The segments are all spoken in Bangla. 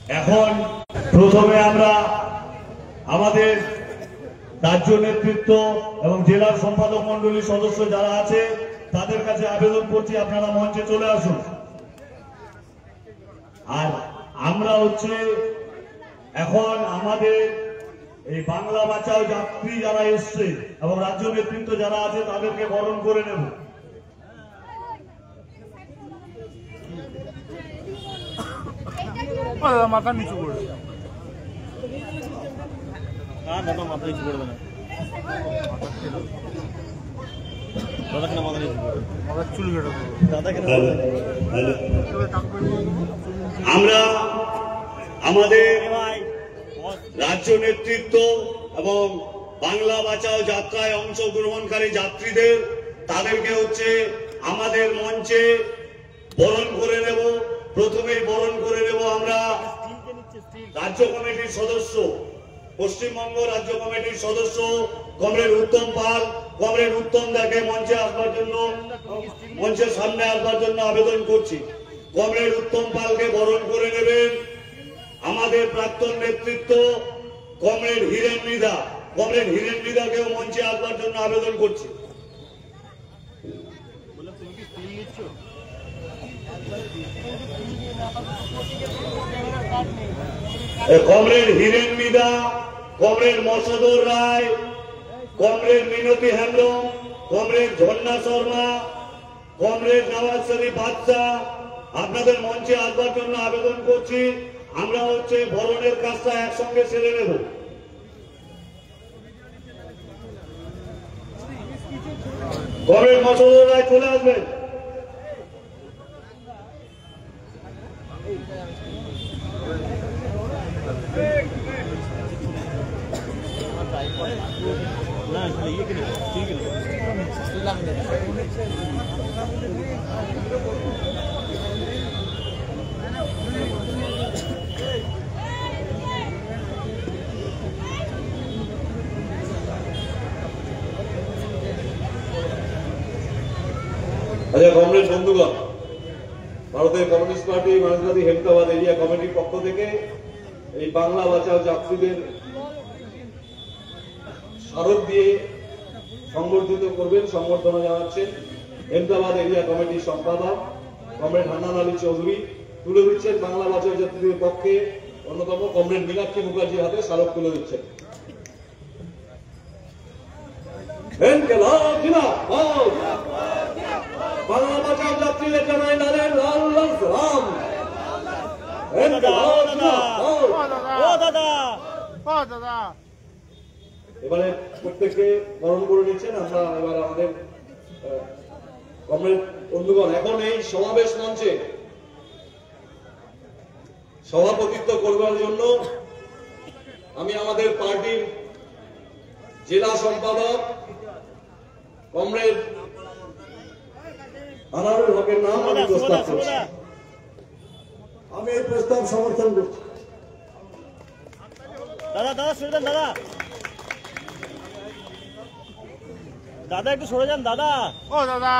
এখন প্রথমে আমরা আমাদের রাজ্য নেতৃত্ব এবং জেলার সম্পাদক মন্ডলীর সদস্য যারা আছে তাদের কাছে আবেদন করছি, আপনারা মঞ্চে চলে আসুন। আর আমরা এখন আমাদের এই বাংলা বাঁচাও যাত্রী যারা এসছে এবং রাজ্য নেতৃত্ব যারা আছে তাদেরকে বরণ করে নেব। মাথা নিচু করে দাদা, মাথা নিচু করবে না, দাদা কেন মাথা নিচু করবে, মাথা চুল কেটে দাদা কেন। আমরা আমাদের রাজ্য নেতৃত্ব এবং বাংলা বাঁচাও যাত্রায় অংশগ্রহণকারী যাত্রীদের তাদেরকে আমাদের মঞ্চে বরণ করে নেব। প্রথমেই বরণ করে নেব আমরা রাজ্য কমিটির সদস্য, পশ্চিমবঙ্গ রাজ্য কমিটির সদস্য কমরেড উত্তম পাল। কমরেড উত্তম দাকে মঞ্চের সামনে আসবার জন্য আবেদন করছি। কমরেড উত্তম পালকে বরণ করে নেবেন আমাদের প্রাক্তন নেতৃত্ব কমরেড হীরেন মৃধা। কমরেড হীরেন মৃধাকেও মঞ্চে আসবার জন্য আবেদন করছি। কমরেড হীরেন মৃধা, কমরেড মশোদর রায়, কমরেড মিনতি হেমব্রম, কমরেড ঝর্ণা শর্মা, কমরেড নওয়াজ শরীফ বাদশাহ আপনাদের মঞ্চে আসবার জন্য আবেদন করছি। আমরা বরণের কাজটা একসঙ্গে সেরে নেব। কমরেড মশোদর রায় চলে আসবেন। আচ্ছা কমরেড বন্ধুগণ, ভারতের কমিউনিস্ট পার্টি মানসবাদী হেমতাবাদ এরিয়া কমিটির পক্ষ থেকে এই বাংলা বাঁচাও যাত্রীদের স্মারক দিয়ে সংবর্ধিত করবেন, সংবর্ধনা জানাচ্ছেন হেমতাবাদ এরিয়া কমিটির সম্পাদক কমরেড হান্নান আলী চৌধুরী। তুলে দিচ্ছেন বাংলা বাঁচাও যাত্রীদের পক্ষে অন্যতম কমরেড মীনাক্ষী মুখার্জির হাতে স্মারক তুলে দিচ্ছেন। বাংলা বাঁচাও যাত্রীদের জানাই নারের লাল লাল সালাম। এবারে প্রত্যেককে বরণ করে নিচ্ছেন। আমরা এবার আমাদের কমরেড বন্ধুগণ, এখন এই সমাবেশ মঞ্চে সভাপতিত্ব করবার জন্য আমি আমাদের পার্টির জেলা সম্পাদক কমরেড আনারুল হকের নাম আমি প্রস্তাব করছি। আমি এই প্রস্তাব সমর্থন করছি। দাদা দাদা সরে যান, দাদা দাদা একটু সরে যান দাদা। ও দাদা,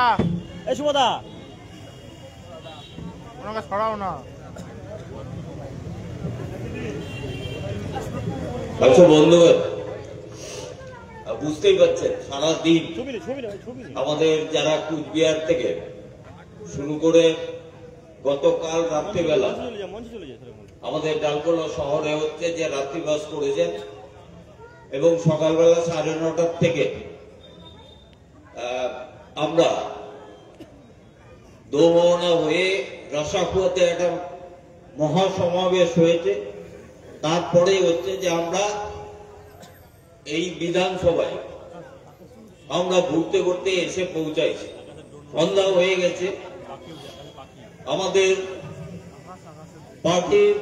এই শুভদা ওনাকে সরাও না। আচ্ছা বন্ধুগণ, বুঝতেই পারছেন সারাদিন আমাদের যারা কুচবিহার থেকে শুরু করে গতকাল রাত্রিবেলা আমাদের ডালকোলা শহরে যে রাত্রিবাস করেছেন এবং সকালবেলা 9:30 থেকে আমরা দোমোহনা হয়ে রসাকুয়াতে একটা মহাসমাবেশ হয়েছে। তারপরে যে আমরা এই বিধানসভায় আমরা ঘুরতে ঘুরতে এসে পৌঁছাইছি। সন্ধ্যা হয়ে গেছে। আমাদের পার্টির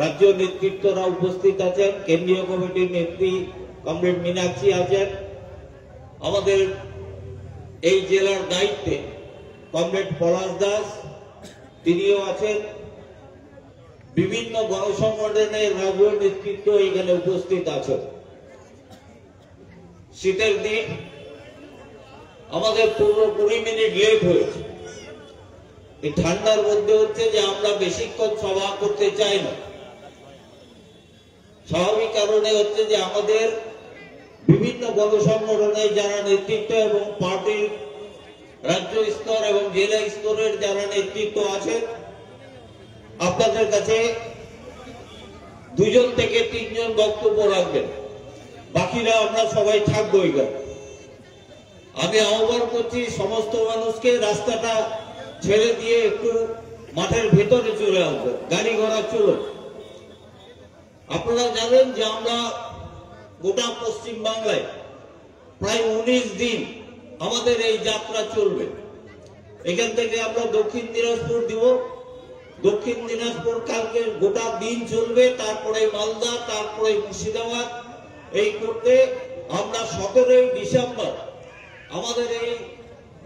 রাজ্য নেতৃত্বরা উপস্থিত আছেন, কেন্দ্রীয় কমিটির নেত্রী কমরেড মীনাক্ষী আছেন, আমাদের এই জেলার দায়িত্বে কমরেড পলাশ দাস তিনিও আছেন, বিভিন্ন গণসংগঠনের রাজ্য নেতৃত্ব এখানে উপস্থিত আছেন। শীতের দিন আমাদের পুরো 20 মিনিট লেট হয়েছে। এই ঠান্ডার মধ্যে হচ্ছে যে আমরা বেশিক্ষণ সভা করতে চাই না। স্বাভাবিক কারণে হচ্ছে যে আমাদের বিভিন্ন গণসংগঠনের যারা নেতৃত্ব এবং পার্টির রাজ্য স্তর এবং জেলা স্তরের যারা নেতৃত্ব আছে, আপনাদের কাছে 2 থেকে 3 বক্তব্য রাখবেন, বাকিরা আমরা সবাই থাকবো এখানে। আমি আহ্বান করছি সমস্ত মানুষকে রাস্তাটা ছেড়ে দিয়ে একটু মাঠের ভেতরে চলে আসবেন, গাড়ি ঘোড়া চলুন। আপনারা জানেন যে আমরা গোটা পশ্চিম বাংলায় প্রায় 19 দিন আমাদের এই যাত্রা চলবে। এখান থেকে আমরা দক্ষিণ দিনাজপুর দিব, দক্ষিণ দিনাজপুর কালকে গোটা দিন চলবে, তারপরে মালদা, তারপরে মুর্শিদাবাদ। এই করতে আমরা 17 ডিসেম্বর আমাদের এই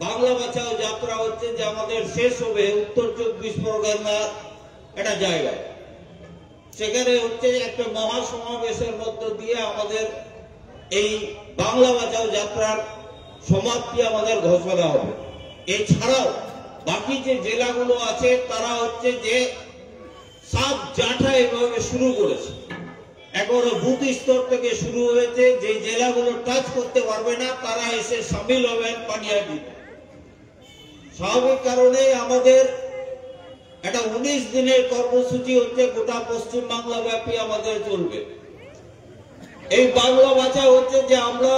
বাংলা বাঁচাও যাত্রা হচ্ছে যে আমাদের শেষ হবে উত্তর 24 পরগনার একটা জায়গায়। সেখানে হচ্ছে একটা মহাসমাবেশের মধ্য দিয়ে আমাদের এই বাংলা বাঁচাও যাত্রার সমাপ্তি আমাদের ঘোষণা হবে। এছাড়াও বাকি যে জেলাগুলো আছে তারা হচ্ছে যে সাত জাঠা এভাবে শুরু করেছে, একেবারে বুথ স্তর থেকে শুরু হয়েছে। যে জেলাগুলো টাচ করতে পারবে না তারা এসে সামিল হবেন পানিহাটিতে। স্বাভাবিক কারণে আমাদের একটা 19 দিনের কর্মসূচি হচ্ছে গোটা পশ্চিম বাংলা ব্যাপী আমাদের চলবে। এই বাংলা বাঁচা হচ্ছে যে আমরা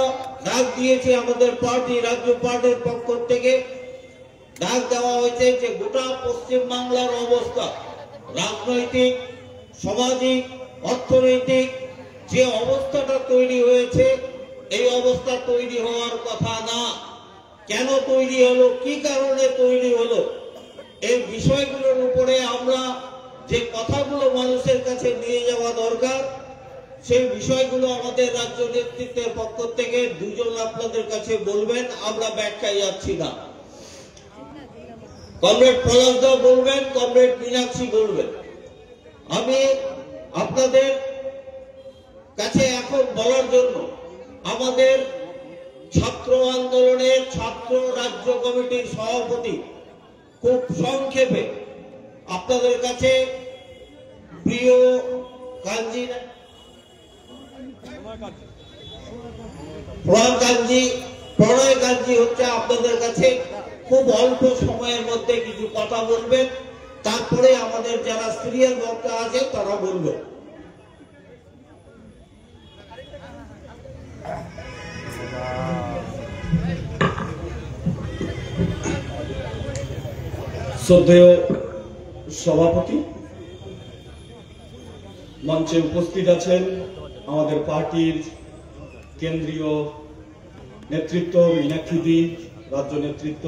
ডাক দিয়েছি আমাদের পার্টি, রাজ্য পার্টির পক্ষ থেকে ডাক দেওয়া হয়েছে যে গোটা পশ্চিম বাংলার অবস্থা, রাজনৈতিক, সামাজিক, অর্থনৈতিক যে অবস্থাটা তৈরি হয়েছে, এই অবস্থা তৈরি হওয়ার কথা না। কেন তৈরি হলো, কি কারণে তৈরি হলো, এই বিষয়গুলোর উপরে আমরা যে কথাগুলো মানুষের কাছে নিয়ে যাওয়া দরকার, সেই বিষয়গুলো আমাদের রাজ্য নেতৃত্বের পক্ষ থেকে 2 জন আপনাদের কাছে বলবেন। আমরা ব্যাখ্যায় যাচ্ছি না। কমরেড পলাশদা বলবেন, কমরেড মীনাক্ষী বলবেন। আমি আপনাদের কাছে এখন বলার জন্য আমাদের ছাত্র আন্দোলনের ছাত্র রাজ্য কমিটির সভাপতি খুব সংক্ষেপে আপনাদের কাছে প্রিয় কাঞ্জি প্রণয় কাঞ্জি হচ্ছে আপনাদের কাছে খুব অল্প সময়ের মধ্যে কিছু কথা বলবেন। তারপরে আমাদের যারা সিরিয়াল বক্তা আছে তারা বলবেন। শ্রদ্ধেয় সভাপতি, মঞ্চে উপস্থিত আছেন আমাদের পার্টির কেন্দ্রীয় নেতৃত্ব মীনাক্ষীদি, রাজ্য নেতৃত্ব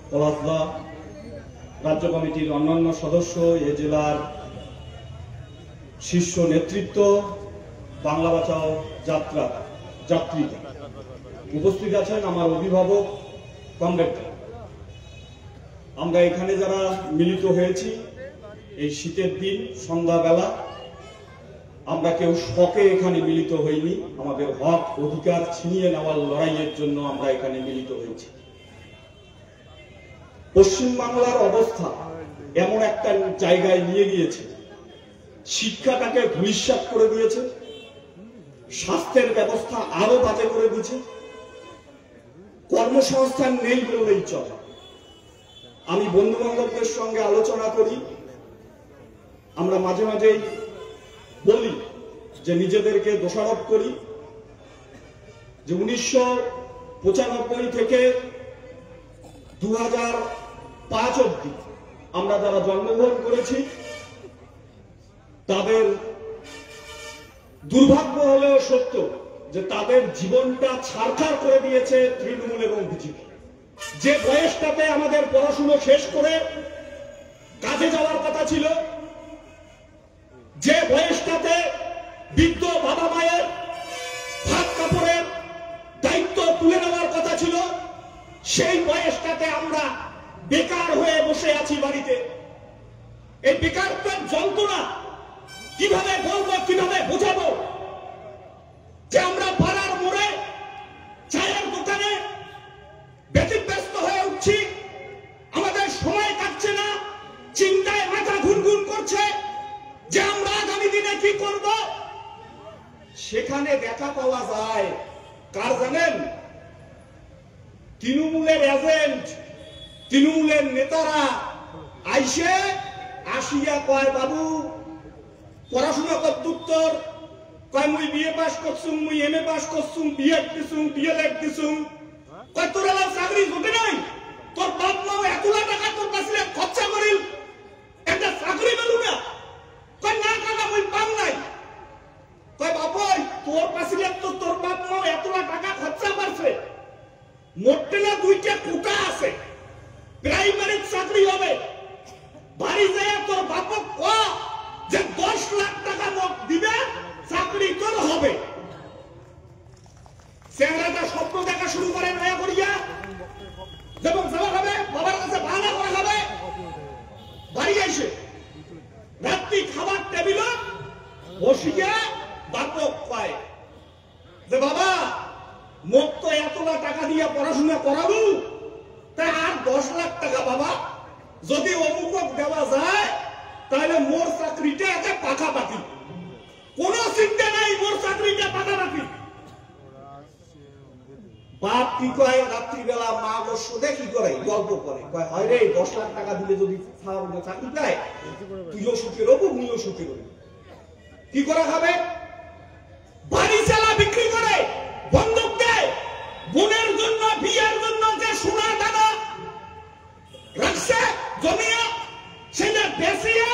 পলাশদা, রাজ্য কমিটির অন্যান্য সদস্য, এ জেলার শীর্ষ নেতৃত্ব, বাংলা বাঁচাও যাত্রী উপস্থিত আছেন আমার অভিভাবক কমরেড। আমরা এখানে যারা মিলিত হয়েছি এই শীতের দিন সন্ধ্যাবেলা, আমরা কেউ শখে এখানে মিলিত হইনি, আমাদের হক অধিকার ছিনিয়ে নেওয়ার লড়াইয়ের জন্য আমরা এখানে মিলিত হয়েছি। পশ্চিম বাংলার অবস্থা এমন একটা জায়গায় নিয়ে গিয়েছে, শিক্ষাটাকে ধূলিসাৎ করে দিয়েছে, স্বাস্থ্যের ব্যবস্থা আরো বাজে করে দিয়েছে, কর্মসংস্থান নেই বললেই চলে। আমি বন্ধু বান্ধবদের সঙ্গে আলোচনা করি, আমরা মাঝে মাঝেই বলি যে নিজেদেরকে দোষারোপ করি যে 1995 থেকে 2005 অবধি আমরা যারা জন্মগ্রহণ করেছি তাদের দুর্ভাগ্য হলেও সত্য যে তাদের জীবনটা ছারখার করে দিয়েছে তৃণমূল এবং বিজেপি। যে বয়সটাতে আমাদের পড়াশুনো শেষ করে কাজে যাওয়ার কথা ছিল, যে বয়সটাতে বৃদ্ধ বাবা মায়ের ভাত কাপড়ের দায়িত্ব তুলে নেওয়ার কথা ছিল, সেই বয়সটাতে আমরা বেকার হয়ে বসে আছি বাড়িতে। এই বেকারত্বের যন্ত্রণা কিভাবে বলবো, কিভাবে বোঝাবো যে আমরা পাড়ার মোড়ে চায়ের দোকানে ব্যতিব্যস্ত হয়ে উঠছি, আমাদের সময় কাটছে না, যায় কি করব? সেখানে দেখা পাওয়া যায় কার জানেন? তৃণমূলের এজেন্ট, তৃণমূলের নেতারা আইসে আসিয়া কয়, বাবু পড়াশোনা কদ্দুত্তর? কয় মুই বিএ পাস করছুম, মুই এমএ পাস করছুম, বিএড দিছুম, ডিএলএড দিছুম। কয় তোর এলাও চাকরি ঘটে নাই? তোর বাপ মাও এতলা টাকা তোর কাছে খরচা করিল, একটা চাকরি পেলু না? কয় না কাকা মুই পাম নাই। কয় বাপই তোর কাছে তো তোর বাপ মাও এতলা টাকা খরচা করছে, মোটে না দুইটা কোটা আছে, প্রাইমারি চাকরি হবে। বাড়ি যায় তোর বাপক ক যে 10 লাখ টাকা মোক দিবে, চাকরি তোর হবে। চেহারাটা স্বপ্ন দেখা শুরু করে নয়া করিয়া, যেমন যাওয়া হবে বাবার কাছে বাহানা করা হবে। বাড়ি আইসে রাত্রি খাবার টেবিল বসিয়া বাপক পায় যে বাবা মোক তো এতলা টাকা দিয়া পড়াশোনা করাবো, তাই আর 10 লাখ টাকা বাবা যদি অমুকক দেওয়া যায় তাহলে মোর চাকরিটা এতে পাকাপাকি। কোন চিন্তা নাই, মোর চাকরিটা পাকাপাকি। বাপ কি কয়? রাত্রিবেলা মা বসে কি করে গল্প করে, কয় হয় রে 10 লাখ টাকা দিলে যদি চাকরি পায় তুইও সুখে রবো, মুইও সুখে রবি। কি করা খাবে? বাড়ি চালা বিক্রি করে, বন্ধক দেয়, বোনের জন্য বিয়ের জন্য যে সোনা দানা রাখছে জমিয়া সেটা বেচিয়া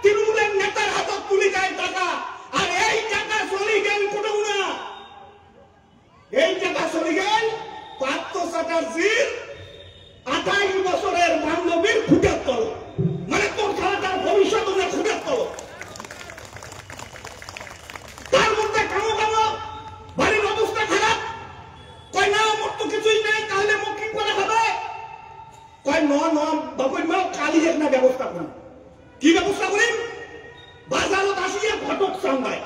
তৃণমূলের নেতার হাতে তুলে দেয় টাকা। আর এই টাকা চলে গেল কোথাও না, এই টাকা চলে গেল পার্থ চ্যাটার্জির 28 বছরের বান্ধবীর খুঁটের তল, মানে তোর খেলাটার ভবিষ্যৎ খুঁটের তল। তার মধ্যে কামো কামো বাড়ির অবস্থা খারাপ। কয় না আমার তো কিছুই নাই, তাহলে মুখ কি করে হবে? কয় ন বাবুর মা কালি একটা ব্যবস্থা করি। কি ব্যবস্থা করেন? বাজারত আসিয়া ঘটক সামলায়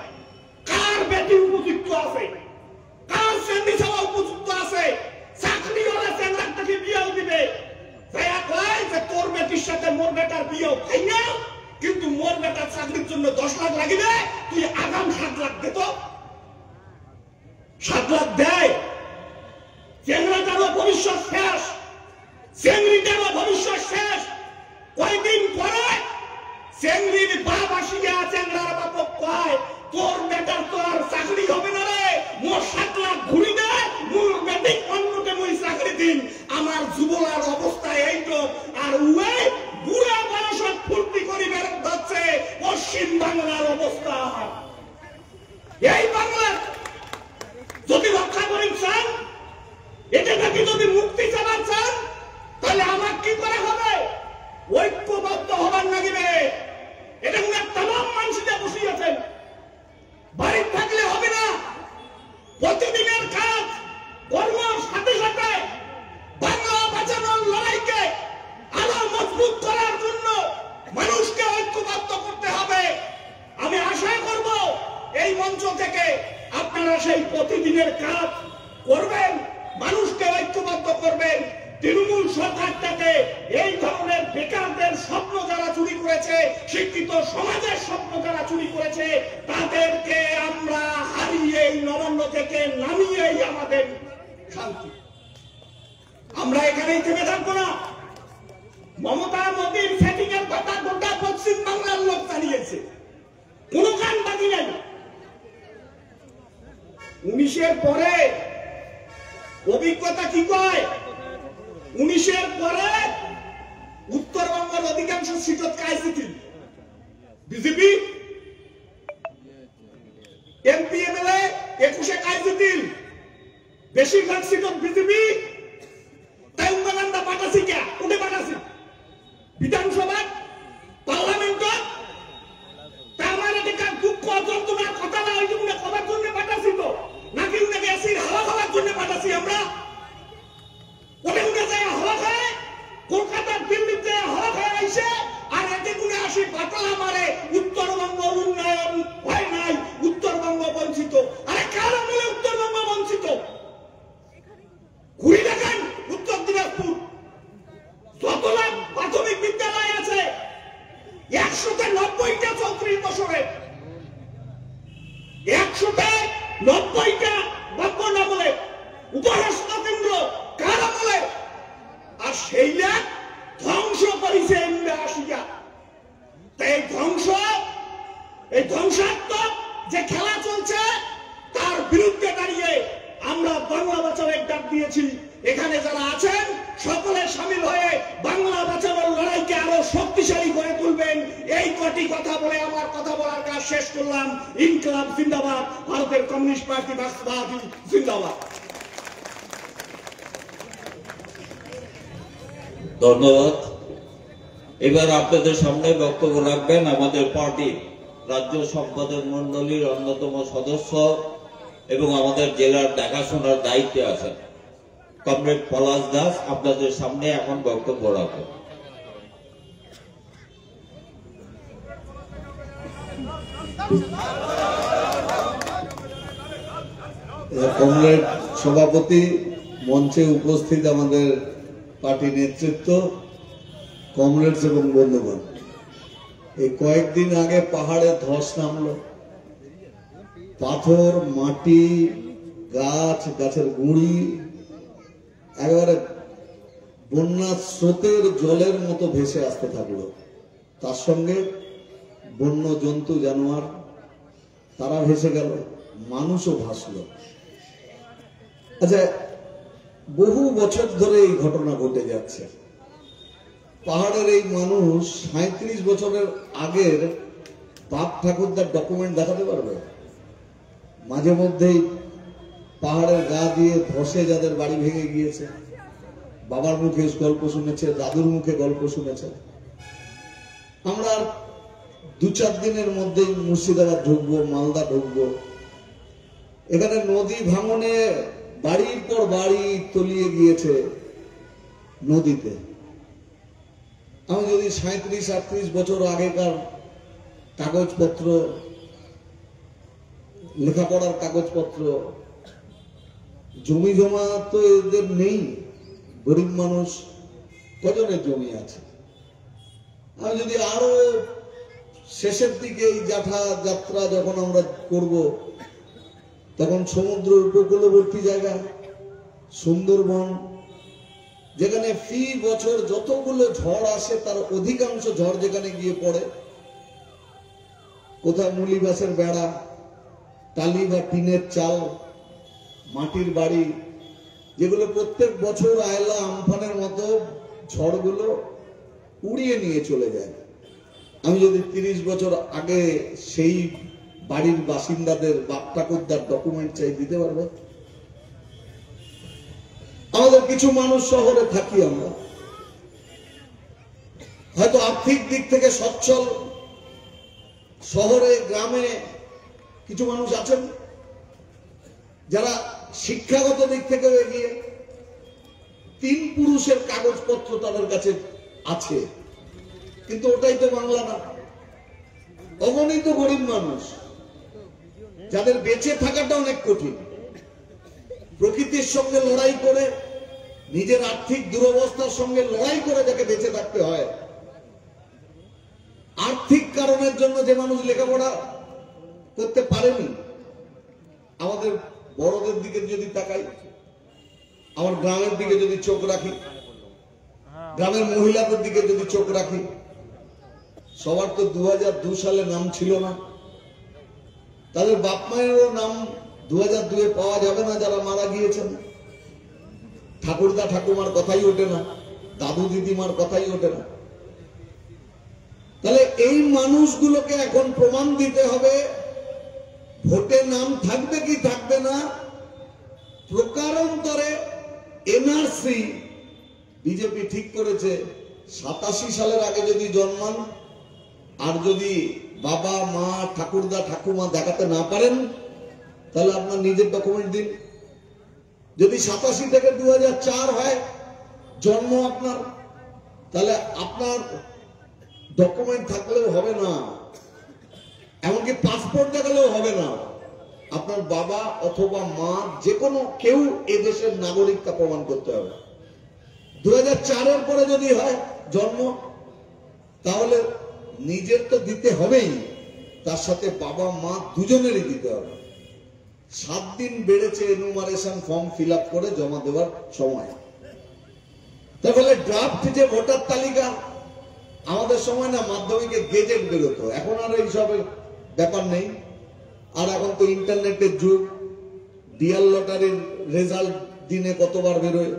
কার বেটি উপযুক্ত আছে, কার শ্রেণী সেবা উপযুক্ত আছে, চাকরি হলে 4 লাখ টাকা বিয়েও দিবে। কয় যে তোর বেটির সাথে মোর বেটার বিয়েও খাই না, কিন্তু মোর বেটার চাকরির জন্য 10 লাখ লাগিবে, তুই আগাম 7 লাখ দে। তো 7 লাখ দেয়, চেংড়াটারও ভবিষ্যৎ শেষ, চেংড়িটারও ভবিষ্যৎ শেষ। কয়েকদিন পরে চেংড়ির বাপ আসিয়া চেংড়ার বাপক কয়, তোর বেটার তো আর চাকরি হবে না রে, মোর 7 লাখ ঘুরি দে, মোর বেটি অন্যকে মই চাকরি দিন। আমার যুবলার অবস্থা এইটো, আর উয়ে বুড়া বয়সত ফুর্তি করিবার যাচ্ছে পশ্চিম বাংলার অবস্থা। এই বাংলা যদি রক্ষা করেন চান, এটা নাকি যদি মুক্তি চাবার চান, তাহলে আমার কি করে হবে? ঐক্যবদ্ধ হবার লাগিবে। এটা উনি তাম মানুষটা বসিয়েছেন, বাড়ি থাকলে হবে না। প্রতিদিনের কাজ কর্মের সাথে সাথে বাংলা বাঁচানোর লড়াইকে আরো মজবুত করার জন্য মানুষকে ঐক্যবদ্ধ করতে হবে। আমি আশা করব এই মঞ্চ থেকে আপনারা সেই প্রতিদিনের কাজ করবেন, মানুষকে ঐক্যবদ্ধ করবেন। তৃণমূল সরকারটাকে এই ধরনের বেকারদের স্বপ্ন যারা চুরি করেছে, শিক্ষিত সমাজের স্বপ্ন যারা চুরি করেছে, তাদেরকে আমরা হারিয়ে নবান্ন থেকে নামিয়েই আমাদের শান্তি। আমরা এখানেই থেমে থাকবো না। মমতা মোদীর সেটিং এর কথা গোটা পশ্চিম বাংলার লোক জানিয়েছে, কোনো গান বাকি নাই। 19-এর পরে অভিজ্ঞতা কি কয়? 19-এর পরে উত্তরবঙ্গের অধিকাংশ সিটত কায় জিতিল বিজেপি, এমপি এমএলএ 21-এ কায় জিতিল, বেশিরভাগ সিটত বিজেপি। তাই উন্নয়নটা পাঠাছি কে? উঠে পাঠাছি বিধানসভা পার্লামেন্টত। তা আমার এদিকে দুঃখ যন্ত্রণার কথা না ওইটুকু কবার জন্য পাঠাছি, তো নাকি উনাকে এসির হাওয়া খাওয়ার জন্য পাঠাছি আমরা? ওটা উঠে যায় হাওয়া খায়, কলকাতার দিল্লিতে হাওয়া খায় আইসে, আর এতে গুনে আসি বাতলা মারে উত্তরবঙ্গ উন্নয়ন হয় নাই, উত্তরবঙ্গ বঞ্চিত। আরে কার আমলে উত্তরবঙ্গ বঞ্চিত? ঘুরি দেখেন উত্তর দিনাজপুর যতলা প্রাথমিক বিদ্যালয় আছে 190টা 34 বছরে, 100টা 90টা বাপন আমলে উপাসনা কেন্দ্র কার আমলে, আর সেইটা ধ্বংস করেছে এমনি আসিয়া। তাই এই ধ্বংসাত্মক যে খেলা চলছে তার বিরুদ্ধে দাঁড়িয়ে আমরা বাংলা বাঁচানোর ডাক দিয়েছি। এখানে যারা আছেন সকলে সামিল হয়ে বাংলা বাঁচানোর লড়াইকে আরো শক্তিশালী করে তুলবেন। এই কটি কথা বলে আমার কথা বলার কাজ শেষ করলাম। ইনকলাব জিন্দাবাদ, ভারতের কমিউনিস্ট পার্টি মার্ক্সবাদী জিন্দাবাদ। ধন্যবাদ। এবার আপনাদের সামনে বক্তব্য রাখবেন আমাদের পার্টি রাজ্য সম্পাদক মন্ডলীর অন্যতম সদস্য এবং আমাদের জেলার দেখাশোনার দায়িত্বে আছেন কমরেড পলাশ দাস। আপনাদের সামনে এখন বক্তব্য রাখবেন। কমরেড সভাপতি, মঞ্চে উপস্থিত আমাদের পার্টি নেতৃত্ব, কমরেডস এবং বন্ধুগণ, এই কয়েকদিন আগে পাহাড়ে ধস নামলো। পাথর, মাটি, গাছ, গাছের গুঁড়ি একেবারে বন্যার স্রোতের জলের মতো ভেসে আসতে থাকলো। তার সঙ্গে বন্য জন্তু জানোয়ার তারা ভেসে গেল, মানুষও ভাসলো। আচ্ছা, বহু বছর ধরে এই ঘটনা ঘটে যাচ্ছে। পাহাড়ের এই মানুষ 37 বছরের আগের বাপ ঠাকুরদার ডকুমেন্ট দেখাতে পারবে? মাঝে মধ্যেই পাহাড়ের গা দিয়ে ধসে যাদের বাড়ি ভেঙে গিয়েছে, বাবার মুখে গল্প শুনেছে, দাদুর মুখে গল্প শুনেছে। আমরা 2-4 দিনের মধ্যেই মুর্শিদাবাদ ঢুকবো, মালদা ঢুকবো। এখানে নদী ভাঙনে বাড়ির পর বাড়ি তলিয়ে গিয়েছে নদীতে। আমি যদি 37-38 বছর আগেকার কাগজপত্র, লেখাপড়ার কাগজপত্র, জমি জমা তো এদের নেই, গরিব মানুষ কজনের জমি আছে। আমি যদি আরো শেষের দিকে এই যাত্রা যখন আমরা করব, তখন সমুদ্র উপকূলবর্তী জায়গা, সুন্দরবন, যেখানে ফি বছর যতগুলো ঝড় আসে তার অধিকাংশ ঝড় যেখানে গিয়ে পড়ে, কোথাও মুলি বাঁশের বেড়া, টালি বা টিনের চাল, মাটির বাড়ি, যেগুলো প্রত্যেক বছর আয়লা আমফানের মতো ঝড়গুলো উড়িয়ে নিয়ে চলে যায়। আমি যদি 30 বছর আগে সেই বাড়ির বাসিন্দাদের বাপ ঠাকুরদার ডকুমেন্ট চাই, দিতে পারবে? আমাদের কিছু মানুষ শহরে থাকি, আমরা হয়তো আর্থিক দিক থেকে সচ্ছল, শহরে গ্রামে কিছু মানুষ আছেন যারা শিক্ষাগত দিক থেকে এগিয়ে, 3 পুরুষের কাগজপত্র তাদের কাছে আছে, কিন্তু ওটাই তো বাংলা না। অগণিত গরিব মানুষ যাদের বেঁচে থাকাটা অনেক কঠিন, প্রকৃতির সঙ্গে লড়াই করে, নিজের আর্থিক দুরবস্থার সঙ্গে লড়াই করে যাকে বেঁচে থাকতে হয়। আর্থিক কারণের জন্য যে মানুষ লেখাপড়া করতে পারেনি, আমাদের বড়দের দিকে যদি তাকাই, আমার গ্রামের দিকে যদি চোখ রাখি, গ্রামের মহিলাদের দিকে যদি চোখ রাখি, সবার তো 2002 সালে নাম ছিল না। তাদের বাপ মায়েরও নাম 2002 পাওয়া যাবে না যারা মারা গিয়েছেন। ঠাকুরদা ঠাকুমার কথাই ওঠে না, দাদু দিদিমার কথাই ওঠে না। তাহলে এই মানুষগুলোকে এখন প্রমাণ দিতে হবে, ভোটে নাম থাকবে কি থাকবে না। প্রকারান্তরে এনআরসি বিজেপি ঠিক করেছে 87 সালের আগে যদি জন্মান, আর যদি বাবা মা ঠাকুরদা ঠাকুমা দেখাতে না পারেন, তাহলে আপনার নিজের ডকুমেন্ট দিন। যদি 87 থেকে 2004 হয় জন্ম আপনার, তাহলে আপনার ডকুমেন্ট থাকলেও হবে না, এমনকি পাসপোর্ট দেখালেও হবে না। আপনার বাবা অথবা মা, যে কোনো কেউ এদেশের নাগরিকতা প্রমাণ করতে হবে। 2004-এর পরে যদি হয় জন্ম, তাহলে নিজের তো দিতে হবেই, তার সাথে বাবা মা দুজনেরই দিতে হবে। 7 দিন বেড়েছে এনুমারেশন ফর্ম ফিল আপ করে জমা দেওয়ার সময়। তাহলে ড্রাফট যে ভোটার তালিকা, আমাদের সময় না মাধ্যমিকে গেজেট বেরোতো, এখন আর এইসবের ব্যাপার নেই। আর এখন তো ইন্টারনেটের যুগ, ডিয়ার লটারির রেজাল্ট দিনে কতবার বেরোয়,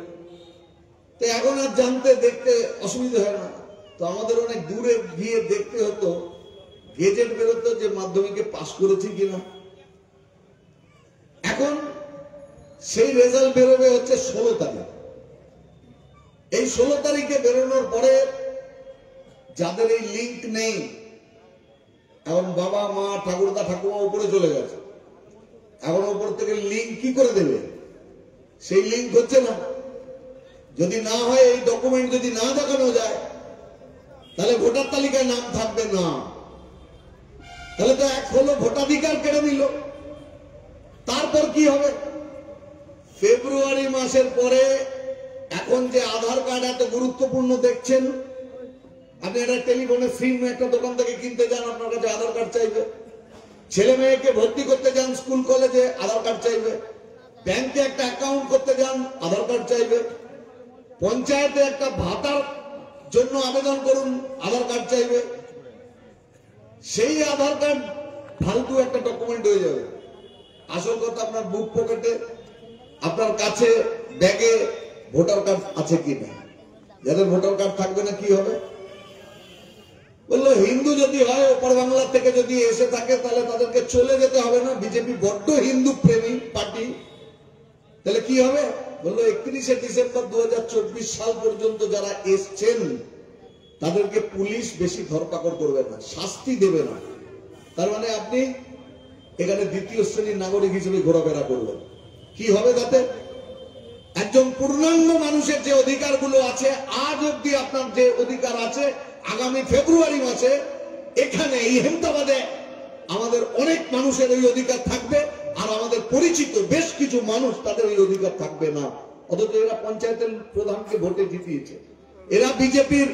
তো এখন আর জানতে দেখতে অসুবিধা হয় না। তো আমাদের অনেক দূরে গিয়ে দেখতে হতো, গেজেট বেরোতো যে মাধ্যমিকে পাশ করেছি কিনা। এখন সেই রেজাল্ট বেরোবে হচ্ছে 16 তারিখ। এই 16 তারিখে বেরোনোর পরে যাদের এই লিঙ্ক নেই, এখন বাবা মা ঠাকুরদা ঠাকুমা উপরে চলে গেছে, এখন উপর থেকে লিঙ্ক কি করে দেবে? সেই লিঙ্ক হচ্ছে না। যদি না হয়, এই ডকুমেন্ট যদি না দেখানো যায়, তাহলে ভোটার তালিকায় নাম থাকবে না। তাহলে তো এক হলো ভোটাধিকার কেড়ে নিল। তারপর কি হবে? ফেব্রুয়ারি মাসের পরে এখন যে আধার কার্ড এত গুরুত্বপূর্ণ দেখছেন, আপনি একটা টেলিফোনের সিম একটা দোকান থেকে কিনতে যান, আপনার কাছে আধার কার্ড চাইবে। ছেলে মেয়েকে ভর্তি করতে যান স্কুল কলেজে, আধার কার্ড চাইবে। ব্যাংকে একটা অ্যাকাউন্ট করতে যান, আধার কার্ড চাইবে। পঞ্চায়েতে একটা ভাতার জন্য আবেদন করুন, আধার কার্ড চাইবে। সেই আধার কার্ড ফালতু একটা ডকুমেন্ট হয়ে যাবে। আসল কথা, আপনার বুক পকেটে, আপনার কাছে ব্যাগে ভোটার কার্ড আছে কিনা। যাদের ভোটার কার্ড থাকবে না কি হবে? বললো হিন্দু যদি হয়, ওপর বাংলা থেকে যদি এসে থাকে, তাহলে তাদেরকে চলে যেতে হবে না। বিজেপি বড্ড হিন্দু প্রেমী পার্টি, তাহলে কি হবে? বললো 31শে ডিসেম্বর 2024 সাল পর্যন্ত যারা এসছেন তাদেরকে পুলিশ বেশি ধরপাকড় করবে না, শাস্তি দেবে না। তার মানে আপনি এখানে দ্বিতীয় শ্রেণীর নাগরিক হিসেবে ঘোরাফেরা করবেন। কি হবে তাতে? একজন পূর্ণাঙ্গ মানুষের যে অধিকারগুলো আছে, আজ অব্দি আপনার যে অধিকার আছে, আগামী ফেব্রুয়ারি মাসে এখানে এই হেমতাবাদে আমাদের অনেক মানুষের এই অধিকার থাকবে, আর আমাদের পরিচিত বেশ কিছু মানুষ তাদের এই অধিকার থাকবে না। অথচ এরা পঞ্চায়েতের প্রধানকে ভোটে জিতিয়েছে, এরা বিজেপির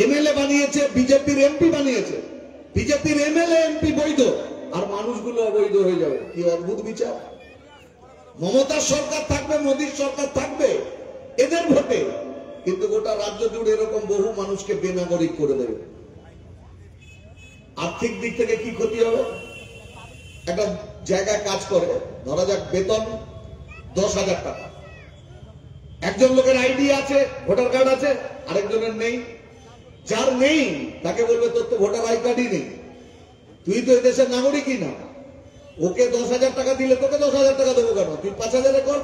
এমএলএ বানিয়েছে, বিজেপির এমপি বানিয়েছে। বিজেপির এমএলএ এমপি বৈধ, আর মানুষগুলো অবৈধ হয়ে যাবে। কি অদ্ভুত বিচার! মমতার সরকার থাকবে, মোদীর সরকার থাকবে এদের ভোটে, কিন্তু গোটা রাজ্য জুড়ে এরকম বহু মানুষকে বেনাগরিক করে দেবে। আর্থিক দিক থেকে কি ক্ষতি হবে? একটা জায়গায় কাজ করে, ধরা যাক বেতন 10,000 টাকা। একজন লোকের আইডি আছে, ভোটার কার্ড আছে, আরেকজনের নেই। যার নেই তাকে বলবে তোর তো ভোটার আই কার্ডই নেই, তুই তো এই দেশের নাগরিকই না। ওকে 10,000 টাকা দিলে তোকে 10,000 টাকা দেবো কেন? তুই 5,000 কর।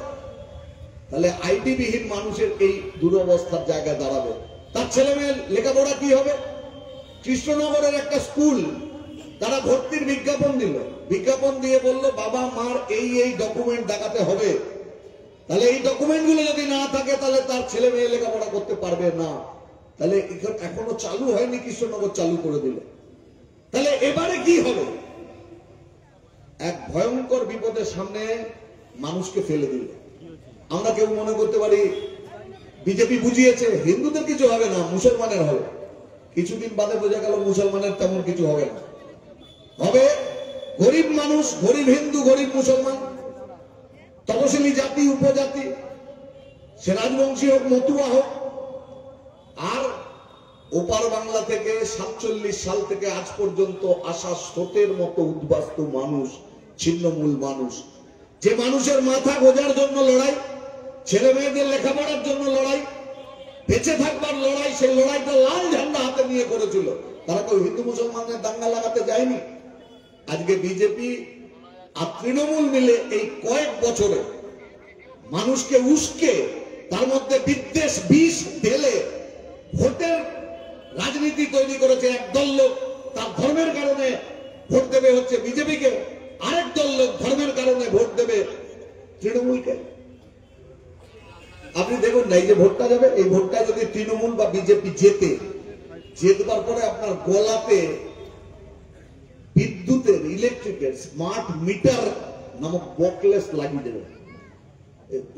তাহলে আইডি বিহীন মানুষের এই দুরবস্থার জায়গায় দাঁড়াবে। তার ছেলে মেয়ের লেখাপড়া কি হবে? কৃষ্ণনগরের একটা স্কুল, তারা ভর্তির বিজ্ঞাপন দিল, বিজ্ঞাপন দিয়ে বলল বাবা মার এই এই ডকুমেন্ট দেখাতে হবে। তাহলে এই ডকুমেন্টগুলো যদি না থাকে, তাহলে তার ছেলে মেয়ে লেখাপড়া করতে পারবে না। তাহলে এখনো চালু হয়নি, কৃষ্ণনগর চালু করে দিল। তাহলে এবারে কি হবে? এক ভয়ঙ্কর বিপদের সামনে মানুষকে ফেলে দিল। আমরা কেউ মনে করতে পারি বিজেপি বুঝিয়েছে হিন্দুদের কিছু হবে না, মুসলমানের হবে। কিছুদিন বাদে বোঝা গেল মুসলমানের তেমন কিছু হবে না। হবে গরিব মানুষ, গরিব হিন্দু, গরিব মুসলমান, তপশিলি জাতি, উপজাতি, সে রাজবংশী হোক, মতুয়া হোক। আর ওপার বাংলা থেকে 47 সাল থেকে আজ পর্যন্ত আসা স্রোতের মতো উদ্বাস্তু মানুষ, ছিন্নমূল মানুষ, যে মানুষের মাথা গোজার জন্য লড়াই, ছেলে মেয়েদের লেখাপড়ার জন্য লড়াই, বেঁচে থাকবার লড়াই, সেই লড়াইটা লাল ঝান্ডা হাতে নিয়ে করেছিল। তারা কেউ হিন্দু মুসলমানের দাঙ্গা লাগাতে যায়নি। আজকে বিজেপি আর তৃণমূল মিলে এই কয়েক বছরে মানুষকে উস্কে, তার মধ্যে বিদ্বেষ বিষ ঢেলে ভোটের রাজনীতি তৈরি করেছে। একদল লোক তার ধর্মের কারণে ভোট দেবে হচ্ছে বিজেপিকে, আরেক দল লোক ধর্মের কারণে ভোট দেবে তৃণমূলকে। আপনি দেখুন না, এই যে ভোটটা যাবে, এই ভোটটা যদি তৃণমূল বা বিজেপি জেতবার পরে আপনার গলাতে বিদ্যুতের, ইলেকট্রিকের স্মার্ট মিটার নামক বকলেস লাগিয়ে দেবে।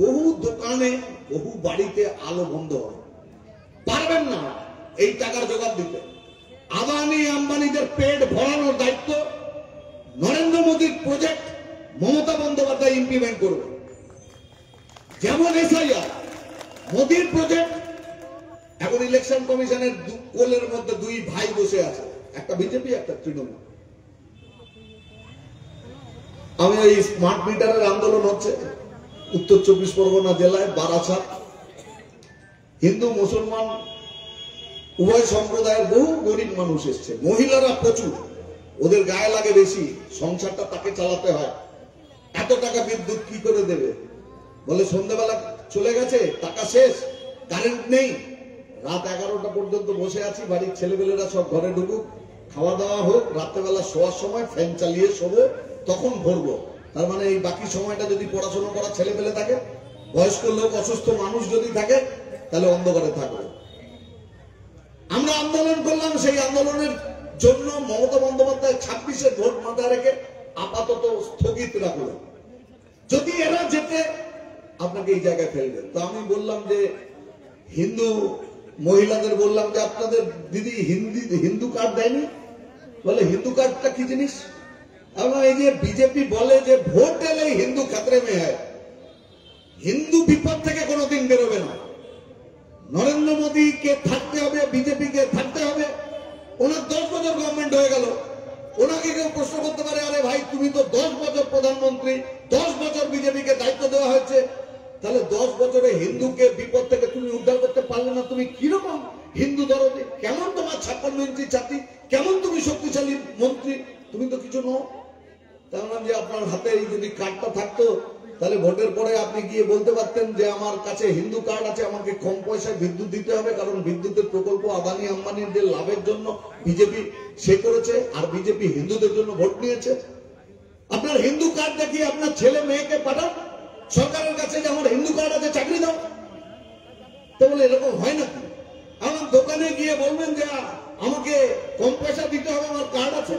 বহু দোকানে, বহু বাড়িতে আলো বন্ধ হবে, পারবেন না এই টাকার জোগাড় দিতে। আদানি আম্বানিদের পেট ভরানোর দায়িত্ব নরেন্দ্র মোদীর প্রজেক্ট মমতা বন্দ্যোপাধ্যায় ইমপ্লিমেন্ট করবে। যেমন এসআইআর মোদীর প্রজেক্ট। এখন ইলেকশন কমিশনের কোলের মধ্যে দুই ভাই বসে আছে, একটা বিজেপি একটা তৃণমূল। আমি ওই স্মার্ট মিটারের আন্দোলন হচ্ছে উত্তর 24 পরগনা জেলায় বারাসাত, হিন্দু মুসলমান উভয় সম্প্রদায়ের বহু গরিব মানুষ এসছে, মহিলারা প্রচুর, ওদের গায়ে লাগে বেশি, সংসারটা তাকে চালাতে হয়। এত টাকা বিদ্যুৎ কি করে দেবে? বলে সন্ধ্যাবেলা চলে গেছে, টাকা শেষ, কারেন্ট নেই, রাত 11টা পর্যন্ত বসে আছি, বাড়ির ছেলেপেলেরা সব ঘরে ঢুকুক, খাওয়া দাওয়া হোক, রাত্রেবেলা শোয়ার সময় ফ্যান চালিয়ে শোবো, তখন ভরবো। তার মানে এই বাকি সময়টা যদি পড়াশোনা করা ছেলেপেলে থাকে, বয়স্ক লোক অসুস্থ মানুষ যদি থাকে, তাহলে অন্ধকারে থাকবে। আমরা আন্দোলন করলাম, সেই আন্দোলনের জন্য মমতা বন্দ্যোপাধ্যায় 26-এর ভোট মাথায় রেখে আপাতত স্থগিত রাখলো। যদি এরা যেতে আপনাকে এই জায়গায় ফেলবেন। তো আমি বললাম যে হিন্দু মহিলাদের বললাম যে আপনাদের দিদি হিন্দু কার্ড দেয়নি। বলে হিন্দু কার্ডটা কি জিনিস? আমরা এই যে বিজেপি বলে যে ভোট এলে হিন্দু খাতরে মে হয়, হিন্দু বিপদ থেকে কোনোদিন বেরোবে না। নরেন্দ্র মোদীকে থাকতে হবে, বিজেপিকে থাকতে হবে। ওনার 10 বছর গভর্নমেন্ট হয়ে গেল, ওনাকে কেউ প্রশ্ন করতে পারে আরে ভাই তুমি তো 10 বছর প্রধানমন্ত্রী, 10 বছর বিজেপিকে দায়িত্ব দেওয়া হয়েছে, তাহলে 10 বছরে হিন্দুকে বিপদ থেকে তুমি উদ্ধার করতে পারলে না? তুমি কিরকম হিন্দু দরদি? কেমন তোমার 56 ইঞ্চি ছাতি? কেমন তুমি শক্তিশালী মন্ত্রী? তুমি তো কিছু নও। তার মানে যে আপনার হাতে এই যদি কার্ডটা থাকতো, তাহলে ভোটের পরে আপনি গিয়ে বলতে পারতেন যে আমার কাছে হিন্দু কার্ড আছে, আমাকে কম পয়সায় বিদ্যুৎ দিতে হবে, কারণ বিদ্যুতের প্রকল্প আদানি আম্বানির যে লাভের জন্য বিজেপি সে করেছে, আর বিজেপি হিন্দুদের জন্য ভোট নিয়েছে। আপনার হিন্দু কার্ড দেখিয়ে আপনার ছেলে মেয়েকে পাঠান সরকারের কাছে যে আমার হিন্দু কার্ড আছে, চাকরি দাও। তো বলে এরকম হয় নাকি? আমার দোকানে গিয়ে বলবেন যে আমাকে কম পয়সা দিতে হবে, আমার কার্ড আছে।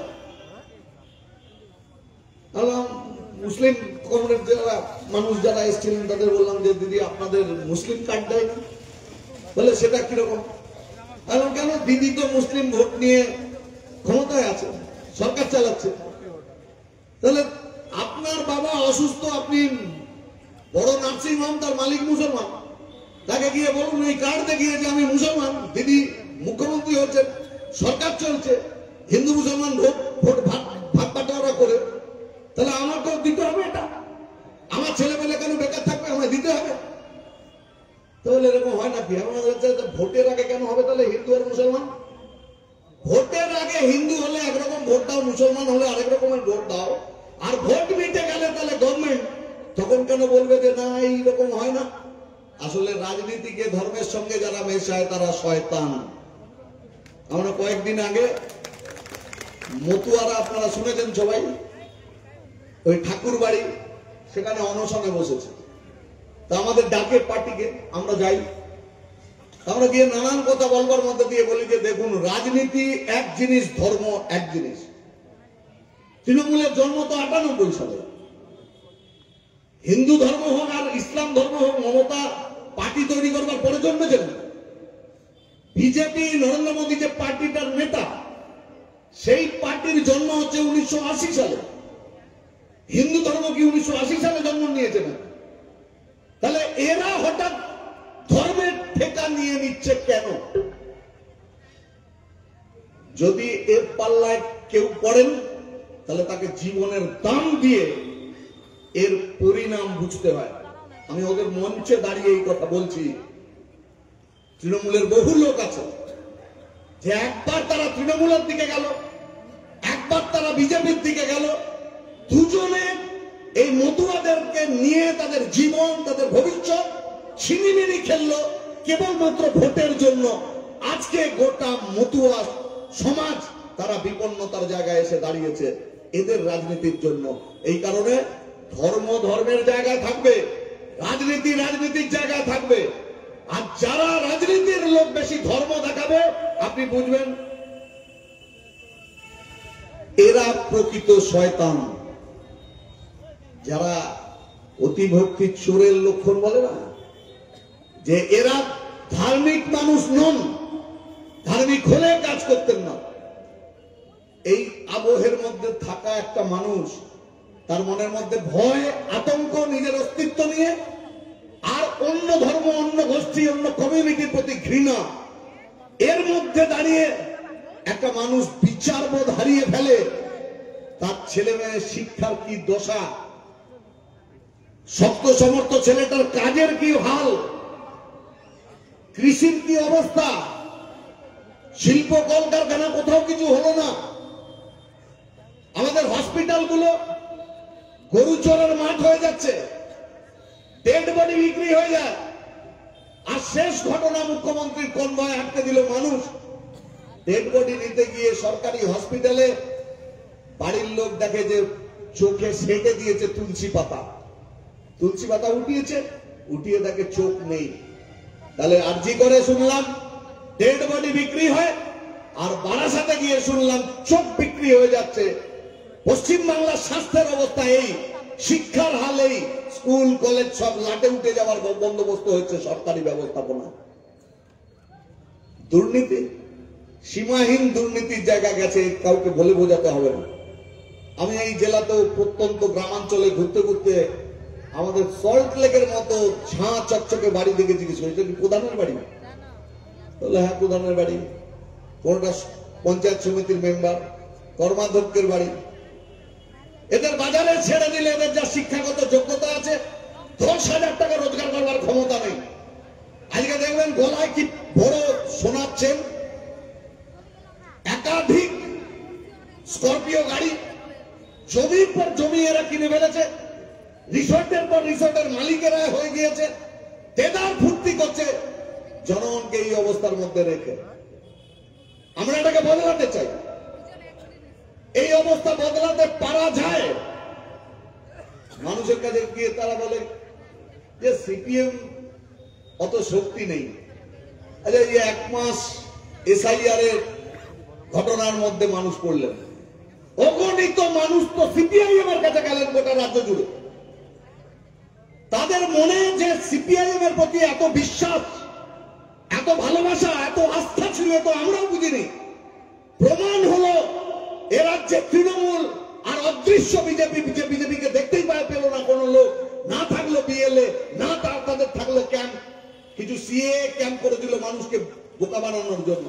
মুসলিম কমিউনিটির যারা মানুষ যারা এসেছিলেন তাদের বললাম যে দিদি আপনাদের মুসলিম কার্ড দেয়নি। বলে সেটা কিরকম? কেন? দিদি তো মুসলিম ভোট নিয়ে ক্ষমতায় আছে, সরকার চালাচ্ছে। তাহলে আপনার বাবা অসুস্থ, আপনি বড় নার্সিং হোম, তার মালিক মুসলমান, তাকে গিয়ে বলুন এই কার্ড দেখিয়ে যে আমি মুসলমান, দিদি মুখ্যমন্ত্রী হচ্ছেন, সরকার চলছে, হিন্দু মুসলমান ভোট ভাগ বাটোয়ারা করে, তাহলে আমাকেও দিতে হবে। এটা আমার ছেলে মেয়ে কেন বেকার থাকবে? আমায় দিতে হবে। তাহলে এরকম হয় নাকি? ভোটের আগে কেন হবে তাহলে হিন্দু আর মুসলমান? ভোটের আগে হিন্দু হলে একরকম ভোট দাও, মুসলমান হলে আরেক রকমের ভোট দাও। আর ভোট মিটে গেলে তাহলে গভর্নমেন্ট তখন কেন বলবে যে না এইরকম হয় না? আসলে রাজনীতিকে ধর্মের সঙ্গে যারা মেশায় তারা শয়তান। আমরা কয়েকদিন আগে মতুয়ারা, আপনারা শুনেছেন সবাই, ওই ঠাকুর বাড়ি সেখানে অনশনে বসেছে। তা আমাদের ডাকে পার্টিকে, আমরা যাই, আমরা গিয়ে নানান কথা বলবার মধ্যে দিয়ে বলি যে দেখুন রাজনীতি এক জিনিস, ধর্ম এক জিনিস। তৃণমূলের জন্ম তো 98 সালে। হিন্দু ধর্ম হোক আর ইসলাম ধর্ম হোক, মমতা পার্টি তৈরি করবার পরে জন্মেছেন। বিজেপি নরেন্দ্র মোদী যে পার্টিটার নেতা, সেই পার্টির জন্ম হচ্ছে 1980 সালে। হিন্দু ধর্ম কি 1980 সালে জন্ম নিয়েছে না? তাহলে এরা হঠাৎ ধর্মের ঠেকা নিয়ে নিচ্ছে কেন? যদি এর পাল্লায় কেউ পড়েন তাহলে তাকে জীবনের দাম দিয়ে এর পরিণাম বুঝতে হয়। আমি ওদের মঞ্চে দাঁড়িয়ে এই কথা বলছি। তৃণমূলের বহু লোক আছে যে একবার তারা তৃণমূলের দিকে গেল, একবার তারা বিজেপির দিকে গেল, দুজনে এই মতুয়াদেরকে নিয়ে তাদের জীবন, তাদের ভবিষ্যৎ ছিনিমিনি খেললো কেবলমাত্র ভোটের জন্য। আজকে গোটা মতুয়া সমাজ তারা বিপন্নতার জায়গায় এসে দাঁড়িয়েছে এদের রাজনীতির জন্য। এই কারণে ধর্ম ধর্মের জায়গায় থাকবে, রাজনীতি রাজনীতির জায়গায় থাকবে। আর যারা রাজনীতির লোক বেশি ধর্ম দেখাবে, আপনি বুঝবেন এরা প্রকৃত শয়তান। যারা অতিভক্তি চোরের লক্ষণ বলে না, যে এরা ধার্মিক মানুষ নন, ধার্মিক হলে কাজ করতেন না। এই আবহের মধ্যে থাকা একটা মানুষ, তার মনের মধ্যে ভয়, আতঙ্ক, নিজের অস্তিত্ব নিয়ে, আর অন্য ধর্ম, অন্য গোষ্ঠী, অন্য কমিউনিটির প্রতি ঘৃণা, এর মধ্যে দাঁড়িয়ে একটা মানুষ বিচারবোধ হারিয়ে ফেলে। তার ছেলে মেয়ের শিক্ষার কি দশা, শক্ত সমর্থ ছেলেটার কাজের কি হাল, কৃষির কি অবস্থা, শিল্প কলকারখানা কোথাও কিছু হলো না, আমাদের হসপিটালগুলো গরু চড়ার মাঠ হয়ে যাচ্ছে, ডেড বডি বিক্রি হয়ে যায়। আর শেষ ঘটনা, মুখ্যমন্ত্রীর কনভয় আটকে দিল মানুষ। ডেড বডি নিতে গিয়ে সরকারি হসপিটালে বাড়ির লোক দেখে যে চোখে সেঁটে দিয়েছে তুলসী পাতা। তুলসী পাতা উঠিয়েছে, উঠিয়ে দেখে চোখ নেই। তাহলে আরজি করে শুনলাম ডেড বডি বিক্রি হয়, আর বারাসাতে গিয়ে শুনলাম চোখ বিক্রি হয়ে যাচ্ছে। পশ্চিম বাংলার স্বাস্থ্যের অবস্থা এই, শিক্ষার হাল এই, স্কুল কলেজ সব লাটে উঠে যাওয়ার বন্দোবস্ত হচ্ছে সরকারি ব্যবস্থাপনা। দুর্নীতি, সীমাহীন দুর্নীতির জায়গা গেছে, কাউকে বলে বোঝাতে হবে না। আমি এই জেলাতেও প্রত্যন্ত গ্রামাঞ্চলে ঘুরতে ঘুরতে আমাদের সল্ট লেকের মতো ঝাঁ চকচকে বাড়ি দেখে জিজ্ঞেস করি, এটা কি প্রধানের বাড়ি? বলে হ্যাঁ প্রধানের বাড়ি। কোনটা পঞ্চায়েত সমিতির মেম্বার, কর্মাধ্যক্ষের বাড়ি। এদের বাজারে ছেড়ে দিলে এদের যা শিক্ষাগত যোগ্যতা আছে, 10,000 টাকা রোজগার করবার ক্ষমতা নেই। আজকে দেখবেন গলায় কি বড় শোনাচ্ছেন, একাধিক স্করপিও গাড়ি, জমির পর জমি এরা কিনে ফেলেছে, রিসোর্টের পর রিসোর্টের মালিকেরা হয়ে গিয়েছে, দেদার ফুর্তি করছে জনগণকে এই অবস্থার মধ্যে রেখে। আমরা এটাকে বদলাতে চাই। এই অবস্থা বদলাতে পারা যায়। মানুষের কাছে গিয়ে তারা বলে যে সিপিএম অত শক্তি নেই। আচ্ছা, এই 1 মাস এসআইআর এর ঘটনার মধ্যে মানুষ পড়লেন, অগণিত মানুষ তো সিপিআইএম এর কাছে গেলেন গোটা রাজ্য জুড়ে। তাদের মনে যে সিপিআইএম এর প্রতি এত বিশ্বাস, এত ভালোবাসা, এত আস্থা ছিল, তো আমরাও বুঝিনি। প্রমাণ হলো এ রাজ্যে তৃণমূল আর অদৃশ্য বিজেপি, বিজেপিকে দেখতেই পেল না কোনো লোক। না থাকলো বিএলএ, না তাদের থাকলো ক্যাম্প, কিছু সিএ ক্যাম্প করে দিল মানুষকে বোকা বানানোর জন্য।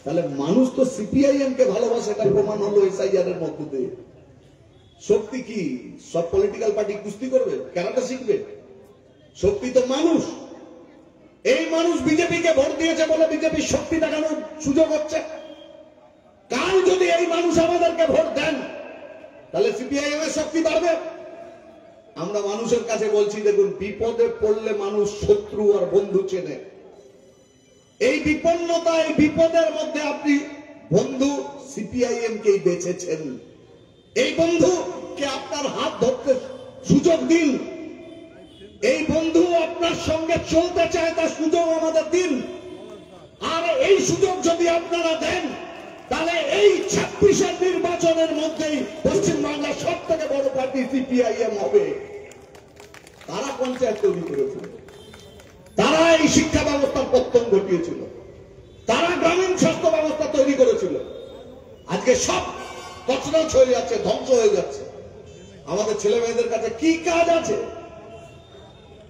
তাহলে মানুষ তো সিপিআইএম কে ভালোবাসে, এটা প্রমাণ হলো এসআইআর এর মধ্যে দিয়ে। শক্তি কি সব পলিটিক্যাল পার্টি কুস্তি করবে, ক্যারাটে শিখবে? শক্তি তো মানুষ। এই মানুষ বিজেপিকে ভোট দিয়েছে বলে বিজেপির শক্তি দেখানোর সুযোগ হচ্ছে। কাল যদি এই মানুষ আমাদেরকে ভোট দেন, তাহলে সিপিআইএম এর শক্তি বাড়বে। আমরা মানুষের কাছে বলছি, দেখুন, বিপদে পড়লে মানুষ শত্রু আর বন্ধু চেনে। এই বিপন্নতা, এই বিপদের মধ্যে আপনি বন্ধু সিপিআইএম কেই বেছেছেন। এই বন্ধুকে আপনার হাত ধরতে সুযোগ দিন। এই বন্ধু আপনার সঙ্গে চলতে চায়, তার সুযোগ আমাদের দিন। আর এই সুযোগ যদি আপনারা দেন, তাহলে এই 26-এর নির্বাচনের মধ্যেই পশ্চিমবাংলার সব থেকে বড় পার্টি সিপিআইএম হবে। তারা পঞ্চায়েত তৈরি করেছিল, তারা এই শিক্ষা ব্যবস্থার পতন ঘটিয়েছিল, তারা গ্রামীণ স্বাস্থ্য ব্যবস্থা তৈরি করেছিল। আজকে সব তছনছ হয়ে যাচ্ছে, ধ্বংস হয়ে যাচ্ছে। আমাদের ছেলে মেয়েদের কাছে কি কাজ আছে?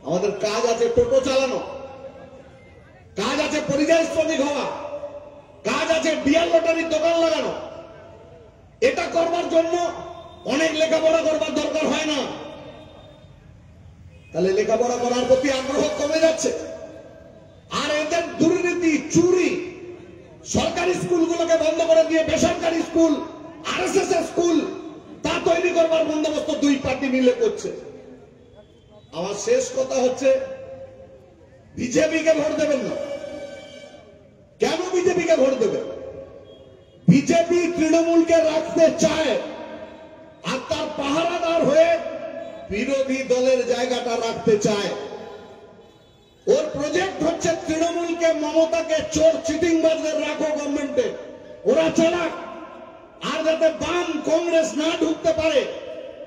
আমাদের কাজ আছে টোটো চালানো, কাজ আছে পরিযায়ী শ্রমিক হওয়া, কাজ আছে বিয়ার লটারির দোকান লাগানো। এটা করবার জন্য অনেক লেখাপড়া করবার দরকার হয় না। তাহলে লেখাপড়া করার প্রতি আগ্রহ কমে যাচ্ছে। আর এদের দুর্নীতি, চুরি, সরকারি স্কুলগুলোকে বন্ধ করে দিয়ে বেসরকারি স্কুল, আরএসএস এর স্কুল, তা তৈরি করবার বন্দোবস্ত দুই পার্টি মিলে করছে। আমার শেষ কথা হচ্ছে, বিজেপিকে ভোট দেবেন না। কেন বিজেপিকে ভোট দেবেন? বিজেপি তৃণমূলকে রাখতে চায়, আর তার পাহারাদার হয়ে বিরোধী দলের জায়গাটা রাখতে চায়। ওর প্রজেক্ট হচ্ছে তৃণমূলকে, মমতাকে চোর চিটিংবাজদের রাখো গভর্নমেন্টে, ওরা চালাক, আর যাতে বাম কংগ্রেস না ঢুকতে পারে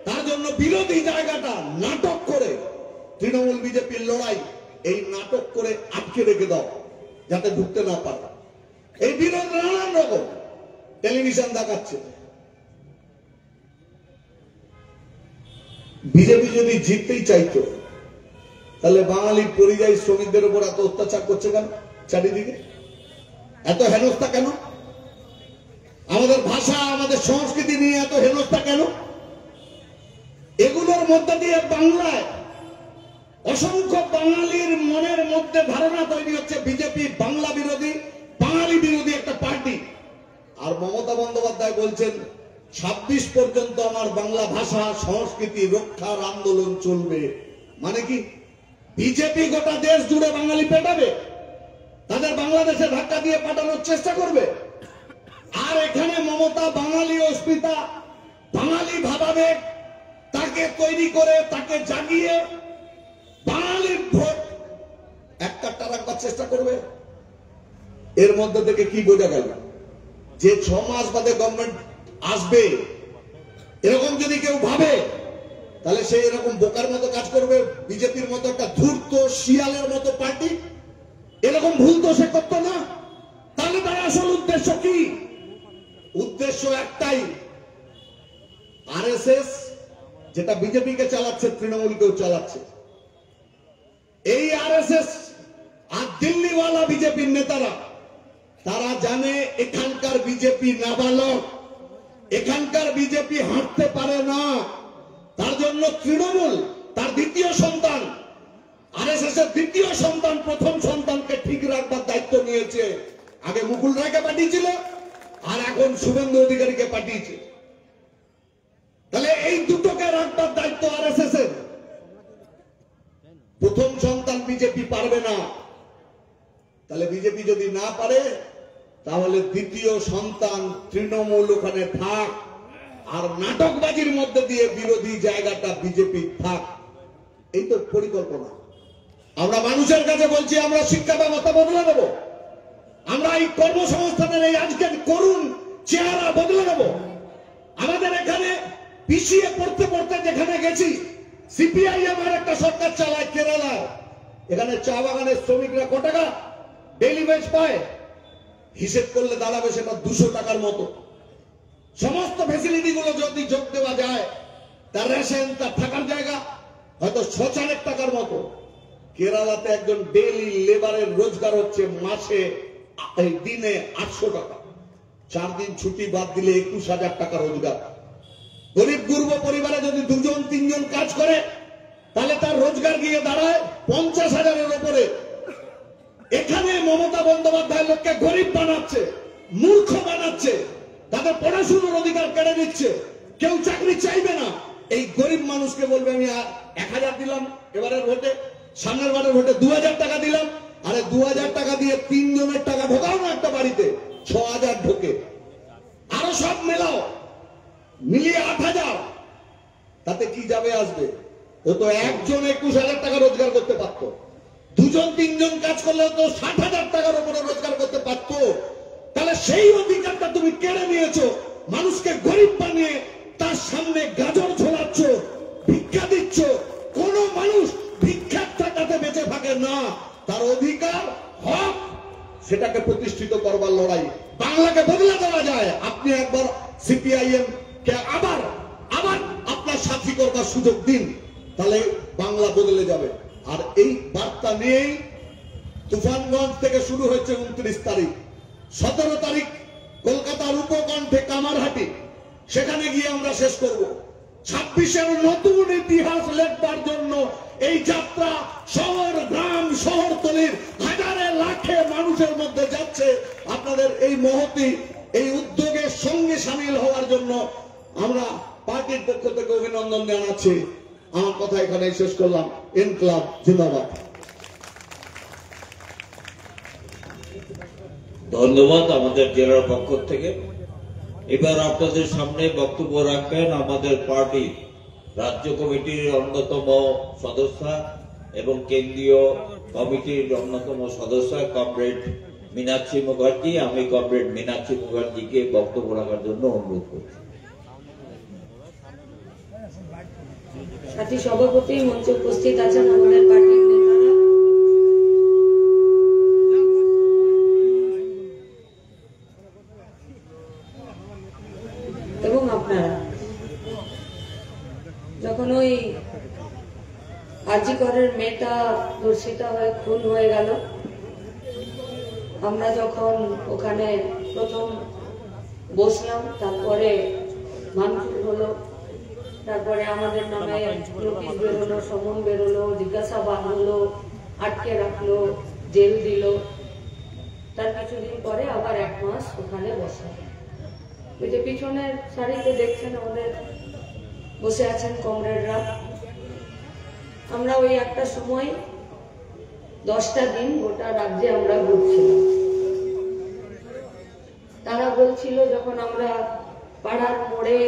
তার জন্য বিরোধী জায়গাটা নাটক করে, তৃণমূল বিজেপির লড়াই, এই নাটক করে আটকে রেখে দাও যাতে ঢুকতে না পারে। এই বিরোধ নানান রকম টেলিভিশন দেখাচ্ছে, বিজেপি যদি জিততেই চাইতো তাহলে বাঙালির পরিযায়ী শ্রমিকদের উপর এত অত্যাচার করছে কেন? চারিদিকে এত হেনস্থা কেন? আমাদের ভাষা আমাদের সংস্কৃতি নিয়ে এত হেনস্থা কেন? এগুলোর মধ্যে দিয়ে বাংলায় অসংখ্য বাঙালির মনের মধ্যে ধারণা তৈরি হচ্ছে বিজেপি বাংলা বিরোধী, বাঙালি বিরোধী একটা পার্টি। আর মমতা বন্দ্যোপাধ্যায় বলছেন 26 পর্যন্ত আমার বাংলা ভাষা সংস্কৃতি রক্ষার আন্দোলন চলবে। মানে কি বিজেপি গোটা দেশ জুড়ে বাঙালি পেটাবে, তাদের বাংলাদেশে ধাক্কা দিয়ে পাঠানোর চেষ্টা করবে? আর এখানে মমতা বাঙালি অস্মিতা, বাঙালি ভাবাবেগ তাকে তৈরি করে, তাকে জাগিয়ে বাঙালির ভোট একটা রাখবার চেষ্টা করবে। এর মধ্যে থেকে কি বোঝা গেল? যে 6 মাস বাদে গভর্নমেন্ট আসবে এরকম যদি কেউ ভাবে তাহলে সে এরকম বোকার মতো কাজ করবে। বিজেপির মতো একটা ধূর্ত শিয়ালের মতো পার্টি এরকম ভুল তো সে করতো না। তাহলে তার আসল উদ্দেশ্য কি? উদ্দেশ্য একটাই, আরএসএস যেটা বিজেপিকে চালাচ্ছে তৃণমূলকেও চালাচ্ছে। এই আরএসএস আর দিল্লিওয়ালা বিজেপির নেতারা তারা জানে এখানকার বিজেপি নাবালক, এখানকার বিজেপি হাঁটতে পারে না। তার জন্য তৃণমূল তার দ্বিতীয় সন্তান, আরএসএস এর দ্বিতীয় সন্তান প্রথম সন্তানকে ঠিক রাখবার দায়িত্ব নিয়েছে। আগে মুকুল রায়কে পাঠিয়েছিল আর এখন শুভেন্দু অধিকারীকে পাঠিয়েছে। তাহলে এই দুটোকে রাখবার দায়িত্ব আরএসএস এর। প্রথম সন্তান বিজেপি পারবে না, তাহলে বিজেপি যদি না পারে তাহলে দ্বিতীয় সন্তান তৃণমূল ওখানে থাক, আর নাটকবাজির মধ্যে দিয়ে বিরোধী জায়গাটা বিজেপি থাক। এই তো পরিকল্পনা। আমরা মানুষের কাছে বলছি আমরা শিক্ষা ব্যবস্থা বদলে দেব, আমরা এই কর্মসংস্থানের এই আজকের করুণ চেহারা বদলে দেব। আমাদের এখানে পিছিয়ে পড়তে পড়তে যেখানে গেছি, সিপিআইএম এর একটা সরকার চালায় কেরালা, এখানে চা বাগানের শ্রমিকরা কত টাকা ডেইলি ওয়েজ পায়? হিসেব করলে দাঁড়াবে সেটা 200 টাকার মতো। সমস্ত ফ্যাসিলিটি গুলো যদি যোগ দেওয়া যায়, তার রেশন, তার থাকার জায়গা হয়তো 6-4 টাকার মতো। কেরালাতে একজন ডেইলি লেবারের রোজগার হচ্ছে মাসে দিনে 800 টাকা, 4 দিন ছুটি বাদ দিলে 21,000 টাকা রোজগার। গরিব গুরব পরিবারে যদি 2-3 জন কাজ করে তাহলে তার রোজগার গিয়ে দাঁড়ায় 50,000-এর উপরে। এখানে মমতা বন্দ্যোপাধ্যায় লোককে গরিব বানাচ্ছে, মূর্খ বানাচ্ছে, তাদের পড়াশোনার অধিকার কেড়ে দিচ্ছে, কেউ চাকরি চাইবে না। এই গরিব মানুষকে বলবে আমি 1000 দিলাম এবারের ভোটে, সামনের বারের ভোটে 2000 টাকা দিলাম। আরে 2000 টাকা দিয়ে 3 জনের টাকা ঢোকাও না একটা বাড়িতে, 6000 ঢোকে। আরো সব মেলাও, মিলিয়ে 8000। তাতে কি যাবে আসবে? ও তো একজন 21,000 টাকা রোজগার করতে পারত, 2-3 জন কাজ করলে তো 60,000 টাকার উপরে রোজগার করতে পারত। তাহলে সেই অধিকারটা তুমি কেড়ে নিয়েছো, মানুষকে গরিব বানিয়ে তার সামনে গাজর ঝোলাচ্ছ, ভিক্ষা দিচ্ছ। কোন মানুষ ভিক্ষার টাকাতে বেঁচে থাকে না, তার অধিকার হক সেটাকে প্রতিষ্ঠিত করবার লড়াই। বাংলাকে বদলে দেওয়া যায়। আপনি একবার সিপিআইএম কে আবার আপনার সাথী করবার সুযোগ দিন, তাহলে বাংলা বদলে যাবে। আর এই বার্তা নিয়েই তুফানগঞ্জ থেকে শুরু হয়েছে 29 তারিখ, 17 তারিখ কলকাতার উপকণ্ঠে কামারহাটি, সেখানে গিয়ে আমরা শেষ করব। 26-এর নতুন ইতিহাস লেখবার জন্য এই যাত্রা শহর গ্রাম শহরতলির হাজারে লাখে মানুষের মধ্যে যাচ্ছে। আপনাদের এই মহতি এই উদ্যোগের সঙ্গে সামিল হওয়ার জন্য আমরা পার্টির পক্ষ থেকে অভিনন্দন জানাচ্ছি। আমার কথা এখানে শেষ করলাম। ইনকলাব জিন্দাবাদ। ধন্যবাদ আমাদের জেলার পক্ষ থেকে। এবার আপনাদের সামনে বক্তব্য রাখবেন আমাদের পার্টি রাজ্য কমিটির অন্যতম সদস্য এবং কেন্দ্রীয় কমিটির অন্যতম সদস্য কমরেড মীনাক্ষী মুখার্জি। আমি কমরেড মীনাক্ষী মুখার্জিকে বক্তব্য রাখার জন্য অনুরোধ করছি। সাথী সভাপতি মঞ্চে উপস্থিত আছেন আমাদের পার্টির নেতারা এবং আপনারা। যখন ওই আজিকরের মেয়েটা ধর্ষিতা হয়ে খুন হয়ে গেল, আমরা যখন ওখানে প্রথম বসলাম, তারপরে ভাঙচুর হলো, তারপরে আমাদের নামে নোটিশ বেরোলো, সমন বেরোলো, জিজ্ঞাসাবাদ হলো, আটকে রাখলো, জেল দিল। তার কিছুদিন পরে আবার 1 মাস ওখানে বসা। ওই যে পিছনের সারিতে দেখছেন আমাদের বসে আছেন কমরেডরা। আমরা ওই একটা সময় 10টা দিন গোটা রাজ্যে আমরা ঘুরছিলাম। তারা বলছিল যখন আমরা পাড়ার মোড়ে,